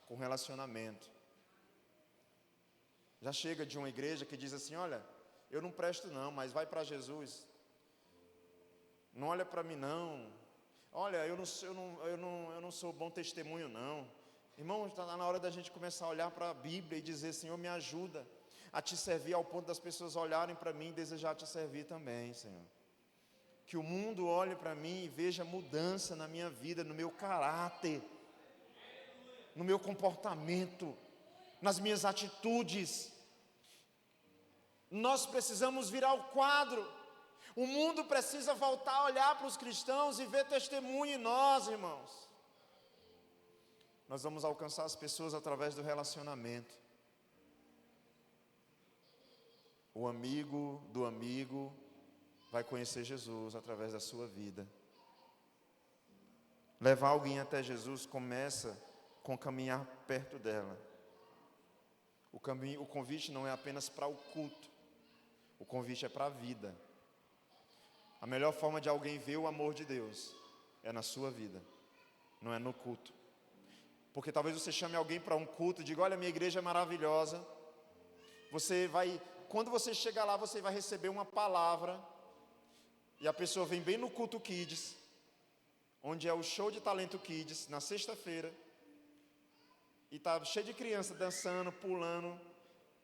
com relacionamento. Já chega de uma igreja que diz assim, olha, eu não presto não, mas vai para Jesus. Não olha para mim não. Olha, eu não sou bom testemunho não. Irmão, está na hora da gente começar a olhar para a Bíblia e dizer, Senhor, me ajuda a te servir ao ponto das pessoas olharem para mim e desejar te servir também, Senhor. Que o mundo olhe para mim e veja mudança na minha vida, no meu caráter, no meu comportamento, nas minhas atitudes. Nós precisamos virar o quadro. O mundo precisa voltar a olhar para os cristãos e ver testemunho em nós, irmãos. Nós vamos alcançar as pessoas através do relacionamento. O amigo do amigo vai conhecer Jesus através da sua vida. Levar alguém até Jesus começa com caminhar perto dela. O convite não é apenas para o culto. O convite é para a vida. A melhor forma de alguém ver o amor de Deus é na sua vida, não é no culto. Porque talvez você chame alguém para um culto e diga, olha, minha igreja é maravilhosa. Quando você chegar lá, você vai receber uma palavra. E a pessoa vem bem no culto Kids, onde é o show de talento Kids, na sexta-feira. E está cheio de criança dançando, pulando.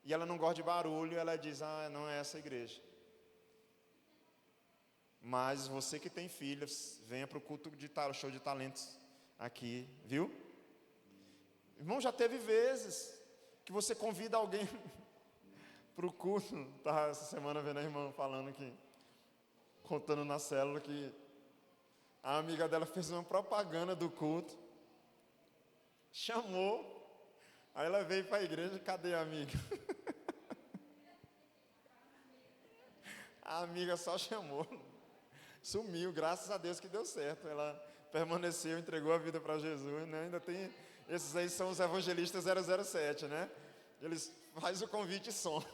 E ela não gosta de barulho, ela diz, não é essa igreja. Mas você que tem filhos, venha para o culto de show de talentos aqui, viu? Irmão, já teve vezes que você convida alguém para o culto. Estava essa semana vendo a irmã falando que, contando na célula que a amiga dela fez uma propaganda do culto, chamou, aí ela veio para a igreja, cadê a amiga? A amiga só chamou, sumiu, graças a Deus que deu certo. Ela permaneceu, entregou a vida para Jesus, né? Ainda tem, esses aí são os evangelistas 007, né? Eles fazem o convite e some.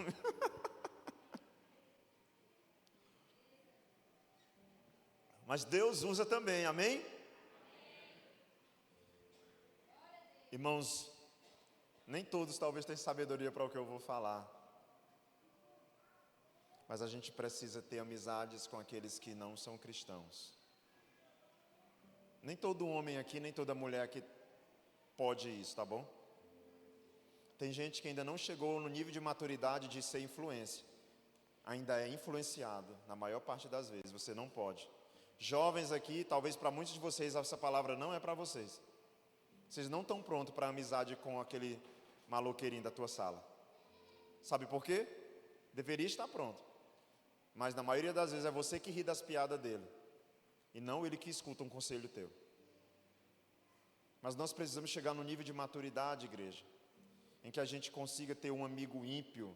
Mas Deus usa também, amém? Irmãos, nem todos talvez tenham sabedoria para o que eu vou falar. Mas a gente precisa ter amizades com aqueles que não são cristãos. Nem todo homem aqui, nem toda mulher aqui pode isso, tá bom? Tem gente que ainda não chegou no nível de maturidade de ser influência. Ainda é influenciado, na maior parte das vezes, você não pode. Jovens aqui, talvez para muitos de vocês essa palavra não é para vocês. Vocês não estão prontos para amizade com aquele maloqueirinho da tua sala. Sabe por quê? Deveria estar pronto. Mas na maioria das vezes é você que ri das piadas dele. E não ele que escuta um conselho teu. Mas nós precisamos chegar no nível de maturidade, igreja, em que a gente consiga ter um amigo ímpio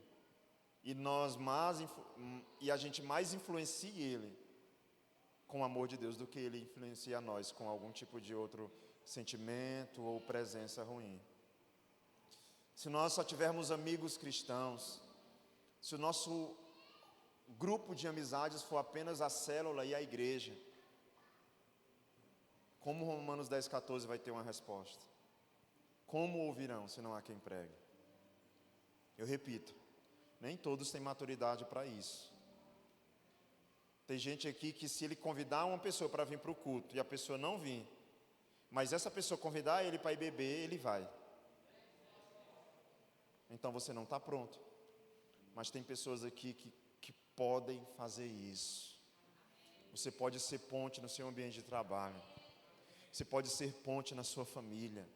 e a gente mais influencie ele com o amor de Deus do que ele influencia nós com algum tipo de outro sentimento ou presença ruim. Se nós só tivermos amigos cristãos, se o nosso grupo de amizades for apenas a célula e a igreja, como Romanos 10,14 vai ter uma resposta? Como ouvirão se não há quem pregue? Eu repito, nem todos têm maturidade para isso. Tem gente aqui que, se ele convidar uma pessoa para vir para o culto e a pessoa não vir, mas essa pessoa convidar ele para ir beber, ele vai. Então você não está pronto. Mas tem pessoas aqui que podem fazer isso. Você pode ser ponte no seu ambiente de trabalho. Você pode ser ponte na sua família.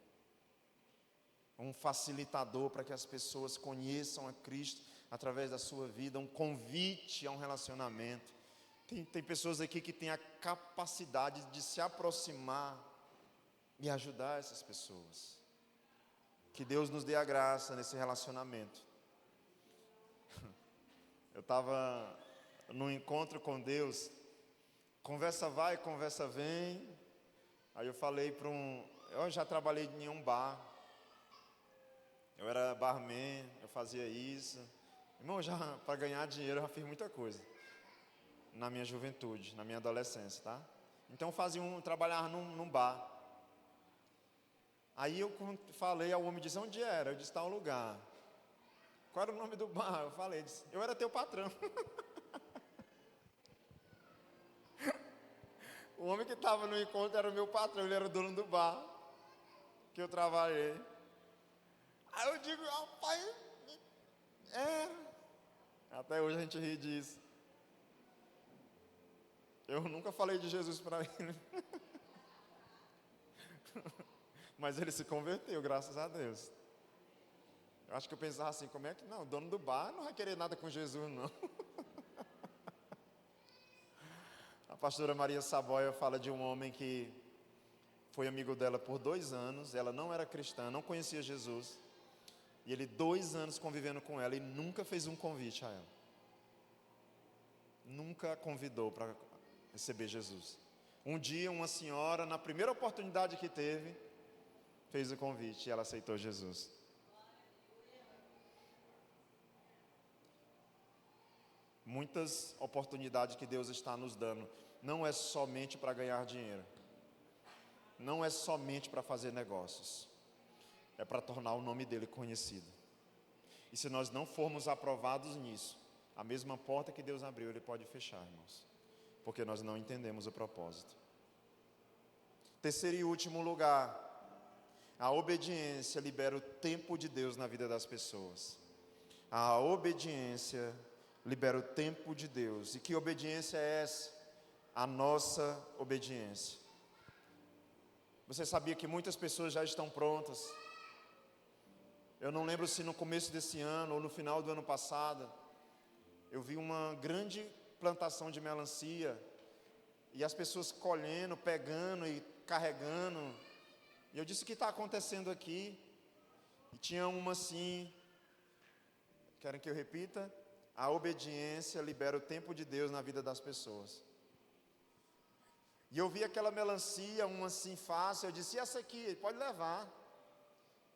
Um facilitador para que as pessoas conheçam a Cristo através da sua vida. Um convite a um relacionamento. Tem pessoas aqui que têm a capacidade de se aproximar e ajudar essas pessoas. Que Deus nos dê a graça nesse relacionamento. Eu estava num encontro com Deus, conversa vai, conversa vem. Aí eu falei para eu já trabalhei em um bar, eu era barman, eu fazia isso. Irmão, já para ganhar dinheiro eu já fiz muita coisa, na minha juventude, na minha adolescência, tá? Então eu trabalhava num bar. Aí eu falei ao homem, disse, onde era? Eu disse, tal lugar. Qual era o nome do bar? Eu falei, disse, eu era teu patrão. O homem que estava no encontro era o meu patrão, ele era o dono do bar que eu trabalhei. Aí eu digo, rapaz, até hoje a gente ri disso. Eu nunca falei de Jesus para ele. Mas ele se converteu, graças a Deus. Eu acho que eu pensava assim, como é que não? O dono do bar não vai querer nada com Jesus, não. A pastora Maria Saboia fala de um homem que foi amigo dela por 2 anos. Ela não era cristã, não conhecia Jesus. E ele 2 anos convivendo com ela e nunca fez um convite a ela. Nunca a convidou para receber Jesus. Um dia uma senhora, na primeira oportunidade que teve, fez o convite e ela aceitou Jesus. Muitas oportunidades que Deus está nos dando, não é somente para ganhar dinheiro, não é somente para fazer negócios, é para tornar o nome dele conhecido. E se nós não formos aprovados nisso, a mesma porta que Deus abriu, ele pode fechar, irmãos, porque nós não entendemos o propósito. Terceiro e último lugar, a obediência libera o tempo de Deus na vida das pessoas. A obediência libera o tempo de Deus. E que obediência é essa? A nossa obediência. Você sabia que muitas pessoas já estão prontas? Eu não lembro se no começo desse ano ou no final do ano passado, eu vi uma grande plantação de melancia e as pessoas colhendo, pegando e carregando. E eu disse, o que está acontecendo aqui? E tinha uma assim, querem que eu repita? A obediência libera o tempo de Deus na vida das pessoas. E eu vi aquela melancia, uma assim fácil, eu disse, e essa aqui? Pode levar.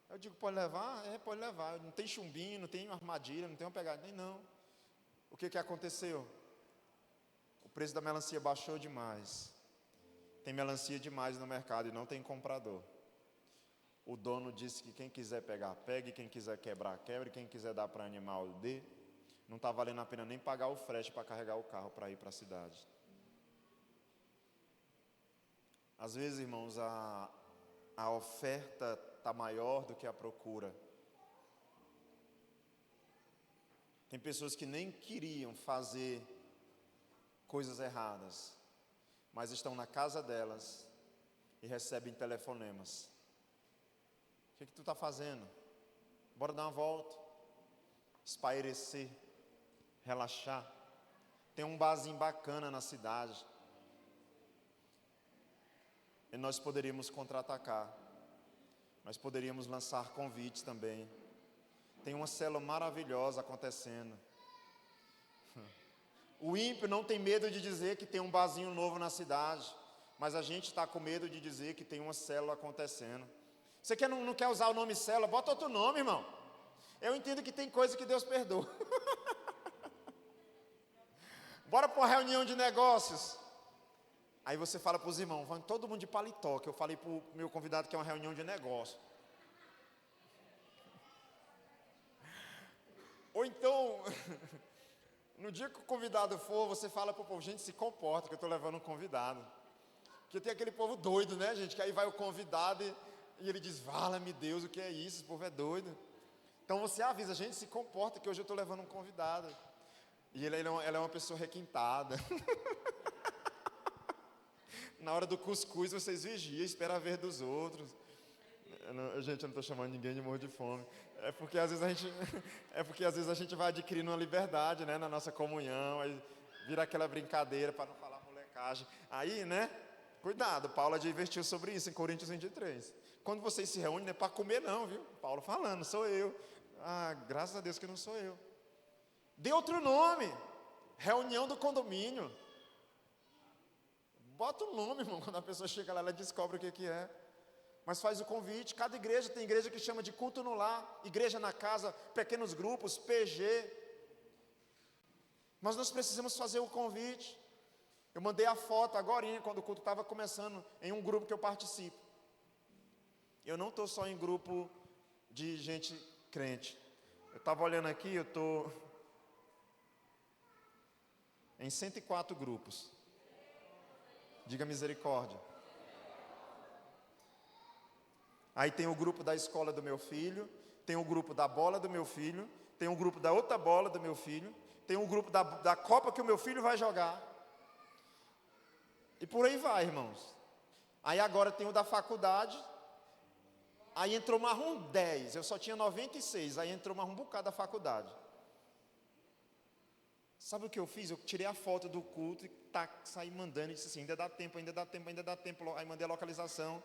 Eu digo, pode levar? Pode levar. Não tem chumbinho, não tem armadilha, não tem uma pegada, nem não. O que aconteceu? O preço da melancia baixou demais. Tem melancia demais no mercado e não tem comprador. O dono disse que quem quiser pegar, pegue, quem quiser quebrar, quebre, quem quiser dar para animal, dê. Não está valendo a pena nem pagar o frete para carregar o carro para ir para a cidade. Às vezes, irmãos, a oferta está maior do que a procura. Tem pessoas que nem queriam fazer coisas erradas, mas estão na casa delas e recebem telefonemas. O que tu está fazendo? Bora dar uma volta, espairecer, relaxar. Tem um barzinho bacana na cidade. E nós poderíamos contra-atacar. Nós poderíamos lançar convites também. Tem uma célula maravilhosa acontecendo. O ímpio não tem medo de dizer que tem um barzinho novo na cidade, mas a gente está com medo de dizer que tem uma célula acontecendo. Você não quer usar o nome célula? Bota outro nome, irmão. Eu entendo que tem coisa que Deus perdoa. bora para uma reunião de negócios. Aí você fala para os irmãos, vão todo mundo de paletó, que eu falei para o meu convidado que é uma reunião de negócio. Ou então, no dia que o convidado for, você fala para o povo, gente, se comporta, que eu estou levando um convidado. Porque tem aquele povo doido, né, gente? Que aí vai o convidado e ele diz, vala-me Deus, o que é isso? Esse povo é doido. Então você avisa, gente, se comporta, que hoje eu estou levando um convidado. E ela é uma pessoa requintada. Na hora do cuscuz, vocês vigiam, espera a ver dos outros. Gente, eu não estou chamando ninguém de morro de fome. É porque às vezes a gente vai adquirindo uma liberdade, né, na nossa comunhão, aí vira aquela brincadeira para não falar molecagem. Aí, né, cuidado, Paulo advertiu sobre isso em Coríntios 23. Quando vocês se reúnem, não é para comer não, viu? Paulo falando, sou eu. Ah, graças a Deus que não sou eu. Dê outro nome, reunião do condomínio. Bota um nome, irmão, quando a pessoa chega lá, ela descobre o que é. Mas faz o convite, cada igreja tem igreja que chama de culto no lar, igreja na casa, pequenos grupos, PG. Mas nós precisamos fazer o convite. Eu mandei a foto agora, quando o culto estava começando, em um grupo que eu participo. Eu não estou só em grupo de gente crente. Eu estava olhando aqui, eu estou em 104 grupos. Diga misericórdia. Aí tem o grupo da escola do meu filho, tem o grupo da bola do meu filho, tem o grupo da outra bola do meu filho, tem o grupo da Copa que o meu filho vai jogar. E por aí vai, irmãos. Aí agora tem o da faculdade, aí entrou mais um 10, eu só tinha 96, aí entrou mais um bocado da faculdade. Sabe o que eu fiz? Eu tirei a foto do culto e saí mandando e disse assim, ainda dá tempo. Aí mandei a localização.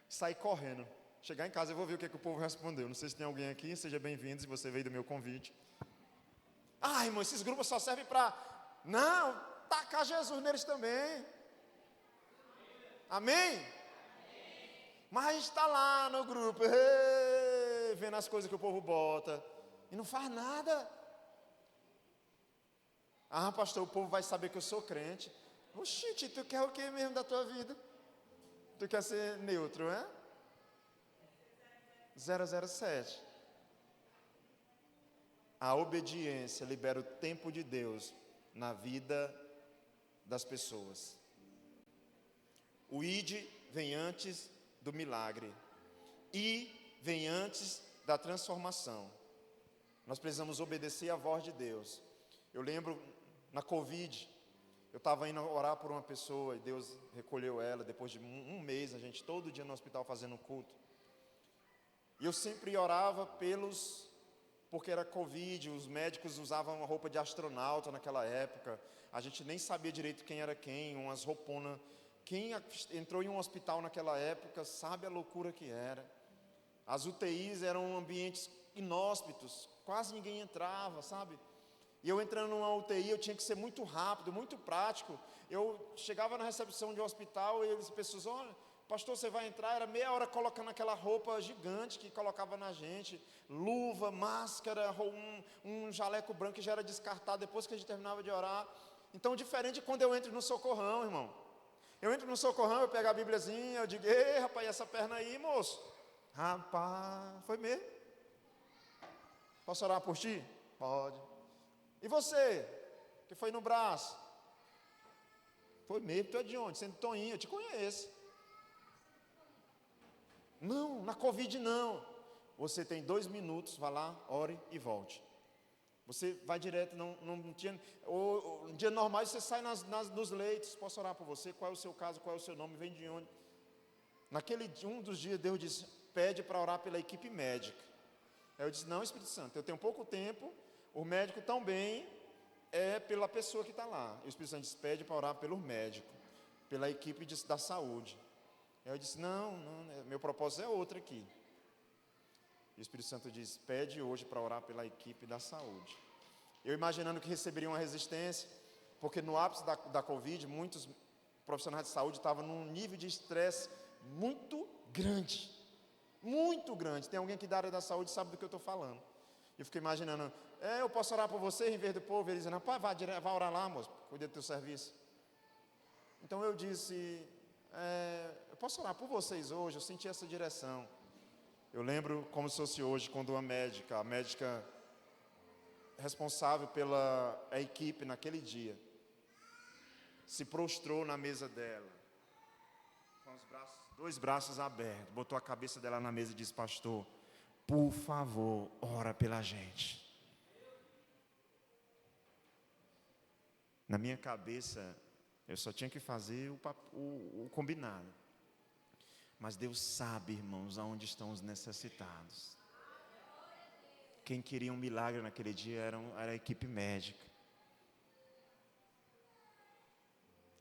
Saí correndo. Chegar em casa eu vou ver o que o povo respondeu. Não sei se tem alguém aqui, seja bem-vindo, se você veio do meu convite. Ah, irmão, esses grupos só servem para... Não, tacar Jesus neles também. Amém? Mas a gente está lá no grupo, vendo as coisas que o povo bota, e não faz nada. Ah, pastor, o povo vai saber que eu sou crente. Oxi, tu quer o que mesmo da tua vida? Tu quer ser neutro, é? 007. A obediência libera o tempo de Deus na vida das pessoas. O id vem antes do milagre. I vem antes da transformação. Nós precisamos obedecer à voz de Deus. Eu lembro, na Covid, eu estava indo orar por uma pessoa e Deus recolheu ela. Depois de um mês, a gente todo dia no hospital fazendo culto. E eu sempre orava porque era Covid, os médicos usavam uma roupa de astronauta naquela época. A gente nem sabia direito quem era quem, umas rouponas. Quem entrou em um hospital naquela época sabe a loucura que era. As UTIs eram ambientes inóspitos, quase ninguém entrava, sabe? E eu entrando numa UTI, eu tinha que ser muito rápido, muito prático. Eu chegava na recepção de um hospital e as pessoas, olha, pastor, você vai entrar? Era meia hora colocando aquela roupa gigante que colocava na gente, luva, máscara, um jaleco branco que já era descartado depois que a gente terminava de orar. Então, diferente de quando eu entro no socorrão, irmão. Eu entro no socorrão, eu pego a bíbliazinha, eu digo, ei, rapaz, essa perna aí, moço? Rapaz, foi mesmo? Posso orar por ti? Pode. E você, que foi no braço? Foi mesmo, tu é de onde? Sendo Toninho, eu te conheço. Não, na Covid não. Você tem 2 minutos, vá lá, ore e volte. Você vai direto, não tinha... Ou, em dia normal você sai nos leitos, posso orar por você? Qual é o seu caso, qual é o seu nome, vem de onde? Um dos dias Deus disse, pede para orar pela equipe médica. Aí eu disse, não, Espírito Santo, eu tenho pouco tempo, o médico também é pela pessoa que está lá. E o Espírito Santo disse, pede para orar pelo médico, pela equipe da saúde. Aí eu disse, não, meu propósito é outro aqui. E o Espírito Santo diz, pede hoje para orar pela equipe da saúde. Eu imaginando que receberia uma resistência, porque no ápice da Covid, muitos profissionais de saúde estavam num nível de estresse muito grande. Muito grande. Tem alguém aqui da área da saúde que sabe do que eu estou falando. Eu fiquei imaginando, eu posso orar por você em vez do povo? Ele dizendo, rapaz, vai orar lá, moço, cuida do teu serviço. Então eu disse, eu posso orar por vocês hoje? Eu senti essa direção. Eu lembro como se fosse hoje, quando a médica responsável pela equipe naquele dia, se prostrou na mesa dela, com os dois braços abertos, botou a cabeça dela na mesa e disse, pastor, por favor, ora pela gente. Na minha cabeça, eu só tinha que fazer o combinado. Mas Deus sabe, irmãos, aonde estão os necessitados. Quem queria um milagre naquele dia era a equipe médica.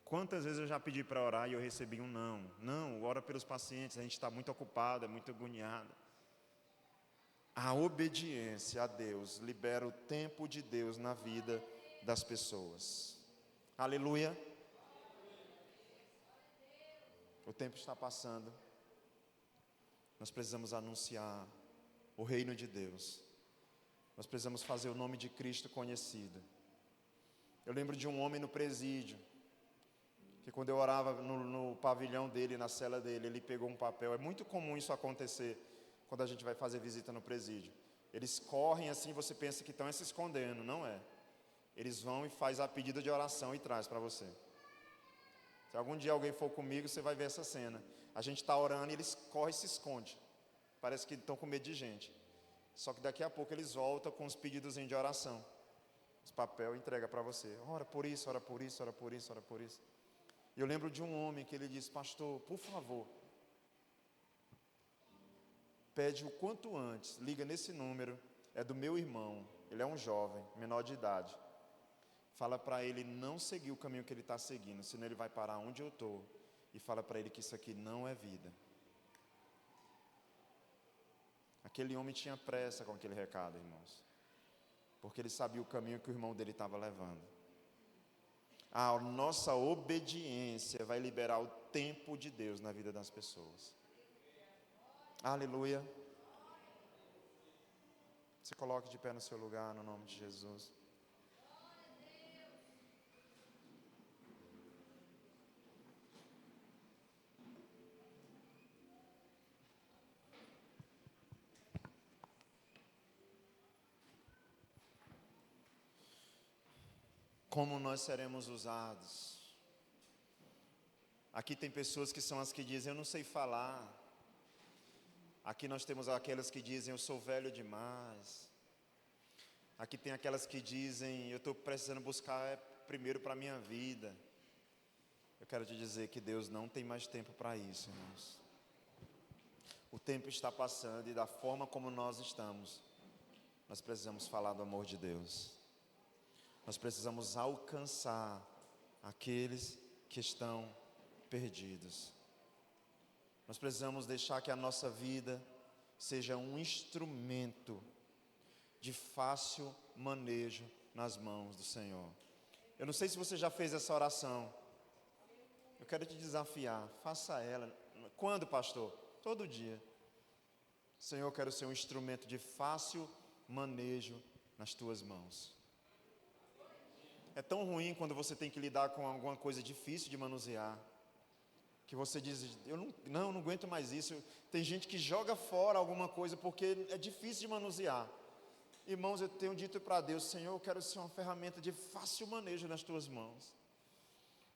Quantas vezes eu já pedi para orar e eu recebi um não. Não, ora pelos pacientes, a gente está muito ocupado, é muito agoniado. A obediência a Deus libera o tempo de Deus na vida das pessoas. Aleluia. O tempo está passando. Nós precisamos anunciar o reino de Deus. Nós precisamos fazer o nome de Cristo conhecido. Eu lembro de um homem no presídio, que quando eu orava no pavilhão dele, na cela dele, ele pegou um papel. É muito comum isso acontecer quando a gente vai fazer visita no presídio. Eles correm assim, você pensa que estão se escondendo, não é. Eles vão e faz a pedida de oração e traz para você. Se algum dia alguém for comigo, você vai ver essa cena. A gente está orando e eles correm e se escondem. Parece que estão com medo de gente. Só que daqui a pouco eles voltam com os pedidos de oração. Os papel entrega para você. Ora por isso, ora por isso, ora por isso, ora por isso. E eu lembro de um homem que ele disse, pastor, por favor, pede o quanto antes, liga nesse número, é do meu irmão, ele é um jovem, menor de idade. Fala para ele não seguir o caminho que ele está seguindo, senão ele vai parar onde eu estou. E fala para ele que isso aqui não é vida. Aquele homem tinha pressa com aquele recado, irmãos. Porque ele sabia o caminho que o irmão dele estava levando. A nossa obediência vai liberar o tempo de Deus na vida das pessoas. Aleluia. Se coloque de pé no seu lugar, no nome de Jesus. Como nós seremos usados? Aqui tem pessoas que são as que dizem, eu não sei falar. Aqui nós temos aquelas que dizem, eu sou velho demais. Aqui tem aquelas que dizem, eu estou precisando buscar primeiro para a minha vida. Eu quero te dizer que Deus não tem mais tempo para isso, irmãos. O tempo está passando e da forma como nós estamos, nós precisamos falar do amor de Deus. Nós precisamos alcançar aqueles que estão perdidos. Nós precisamos deixar que a nossa vida seja um instrumento de fácil manejo nas mãos do Senhor. Eu não sei se você já fez essa oração. Eu quero te desafiar, faça ela. Quando, pastor? Todo dia. Senhor, eu quero ser um instrumento de fácil manejo nas tuas mãos. É tão ruim quando você tem que lidar com alguma coisa difícil de manusear, que você diz, eu não aguento mais isso. Tem gente que joga fora alguma coisa porque é difícil de manusear. Irmãos, eu tenho dito para Deus, Senhor, eu quero ser uma ferramenta de fácil manejo nas tuas mãos.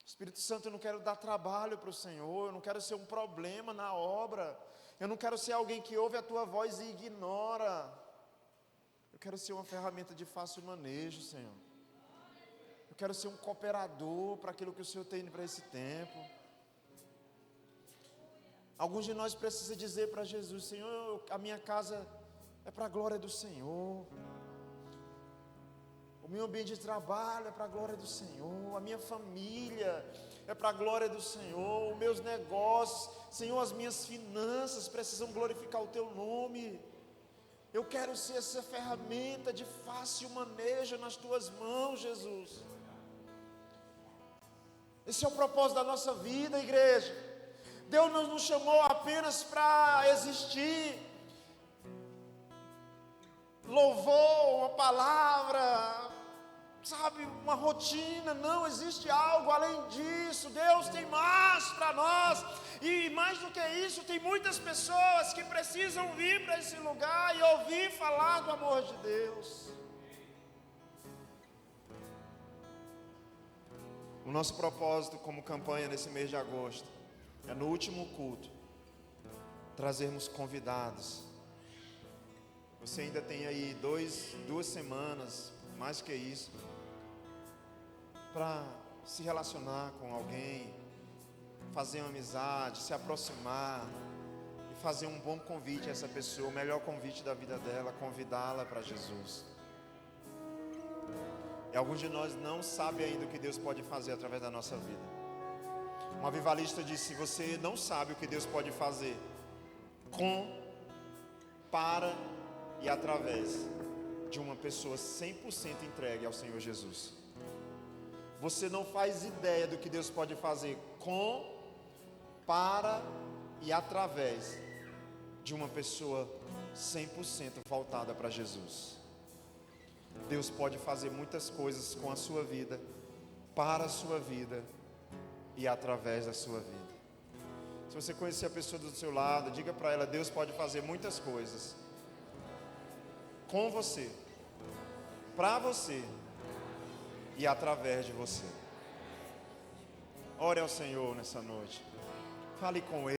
Espírito Santo, eu não quero dar trabalho para o Senhor, eu não quero ser um problema na obra, eu não quero ser alguém que ouve a tua voz e ignora. Eu quero ser uma ferramenta de fácil manejo, Senhor. Eu quero ser um cooperador para aquilo que o Senhor tem para esse tempo. Alguns de nós precisam dizer para Jesus, Senhor, a minha casa é para a glória do Senhor. O meu ambiente de trabalho é para a glória do Senhor. A minha família é para a glória do Senhor. Os meus negócios, Senhor, as minhas finanças precisam glorificar o Teu nome. Eu quero ser essa ferramenta de fácil manejo nas Tuas mãos, Jesus. Esse é o propósito da nossa vida, igreja. Deus não nos chamou apenas para existir. louvor, uma palavra, sabe, uma rotina. Não, existe algo além disso. Deus tem mais para nós. E mais do que isso, tem muitas pessoas que precisam vir para esse lugar e ouvir falar do amor de Deus. O nosso propósito como campanha nesse mês de agosto é, no último culto, trazermos convidados. Você ainda tem aí 2 semanas, mais que isso, para se relacionar com alguém, fazer uma amizade, se aproximar e fazer um bom convite a essa pessoa, o melhor convite da vida dela, convidá-la para Jesus. E alguns de nós não sabem ainda o que Deus pode fazer através da nossa vida. Um avivalista disse: se você não sabe o que Deus pode fazer com, para e através de uma pessoa 100% entregue ao Senhor Jesus, você não faz ideia do que Deus pode fazer com, para e através de uma pessoa 100% voltada para Jesus. Deus pode fazer muitas coisas com a sua vida, para a sua vida e através da sua vida. Se você conhecer a pessoa do seu lado, diga para ela: Deus pode fazer muitas coisas com você, para você e através de você. Ore ao Senhor nessa noite, fale com Ele.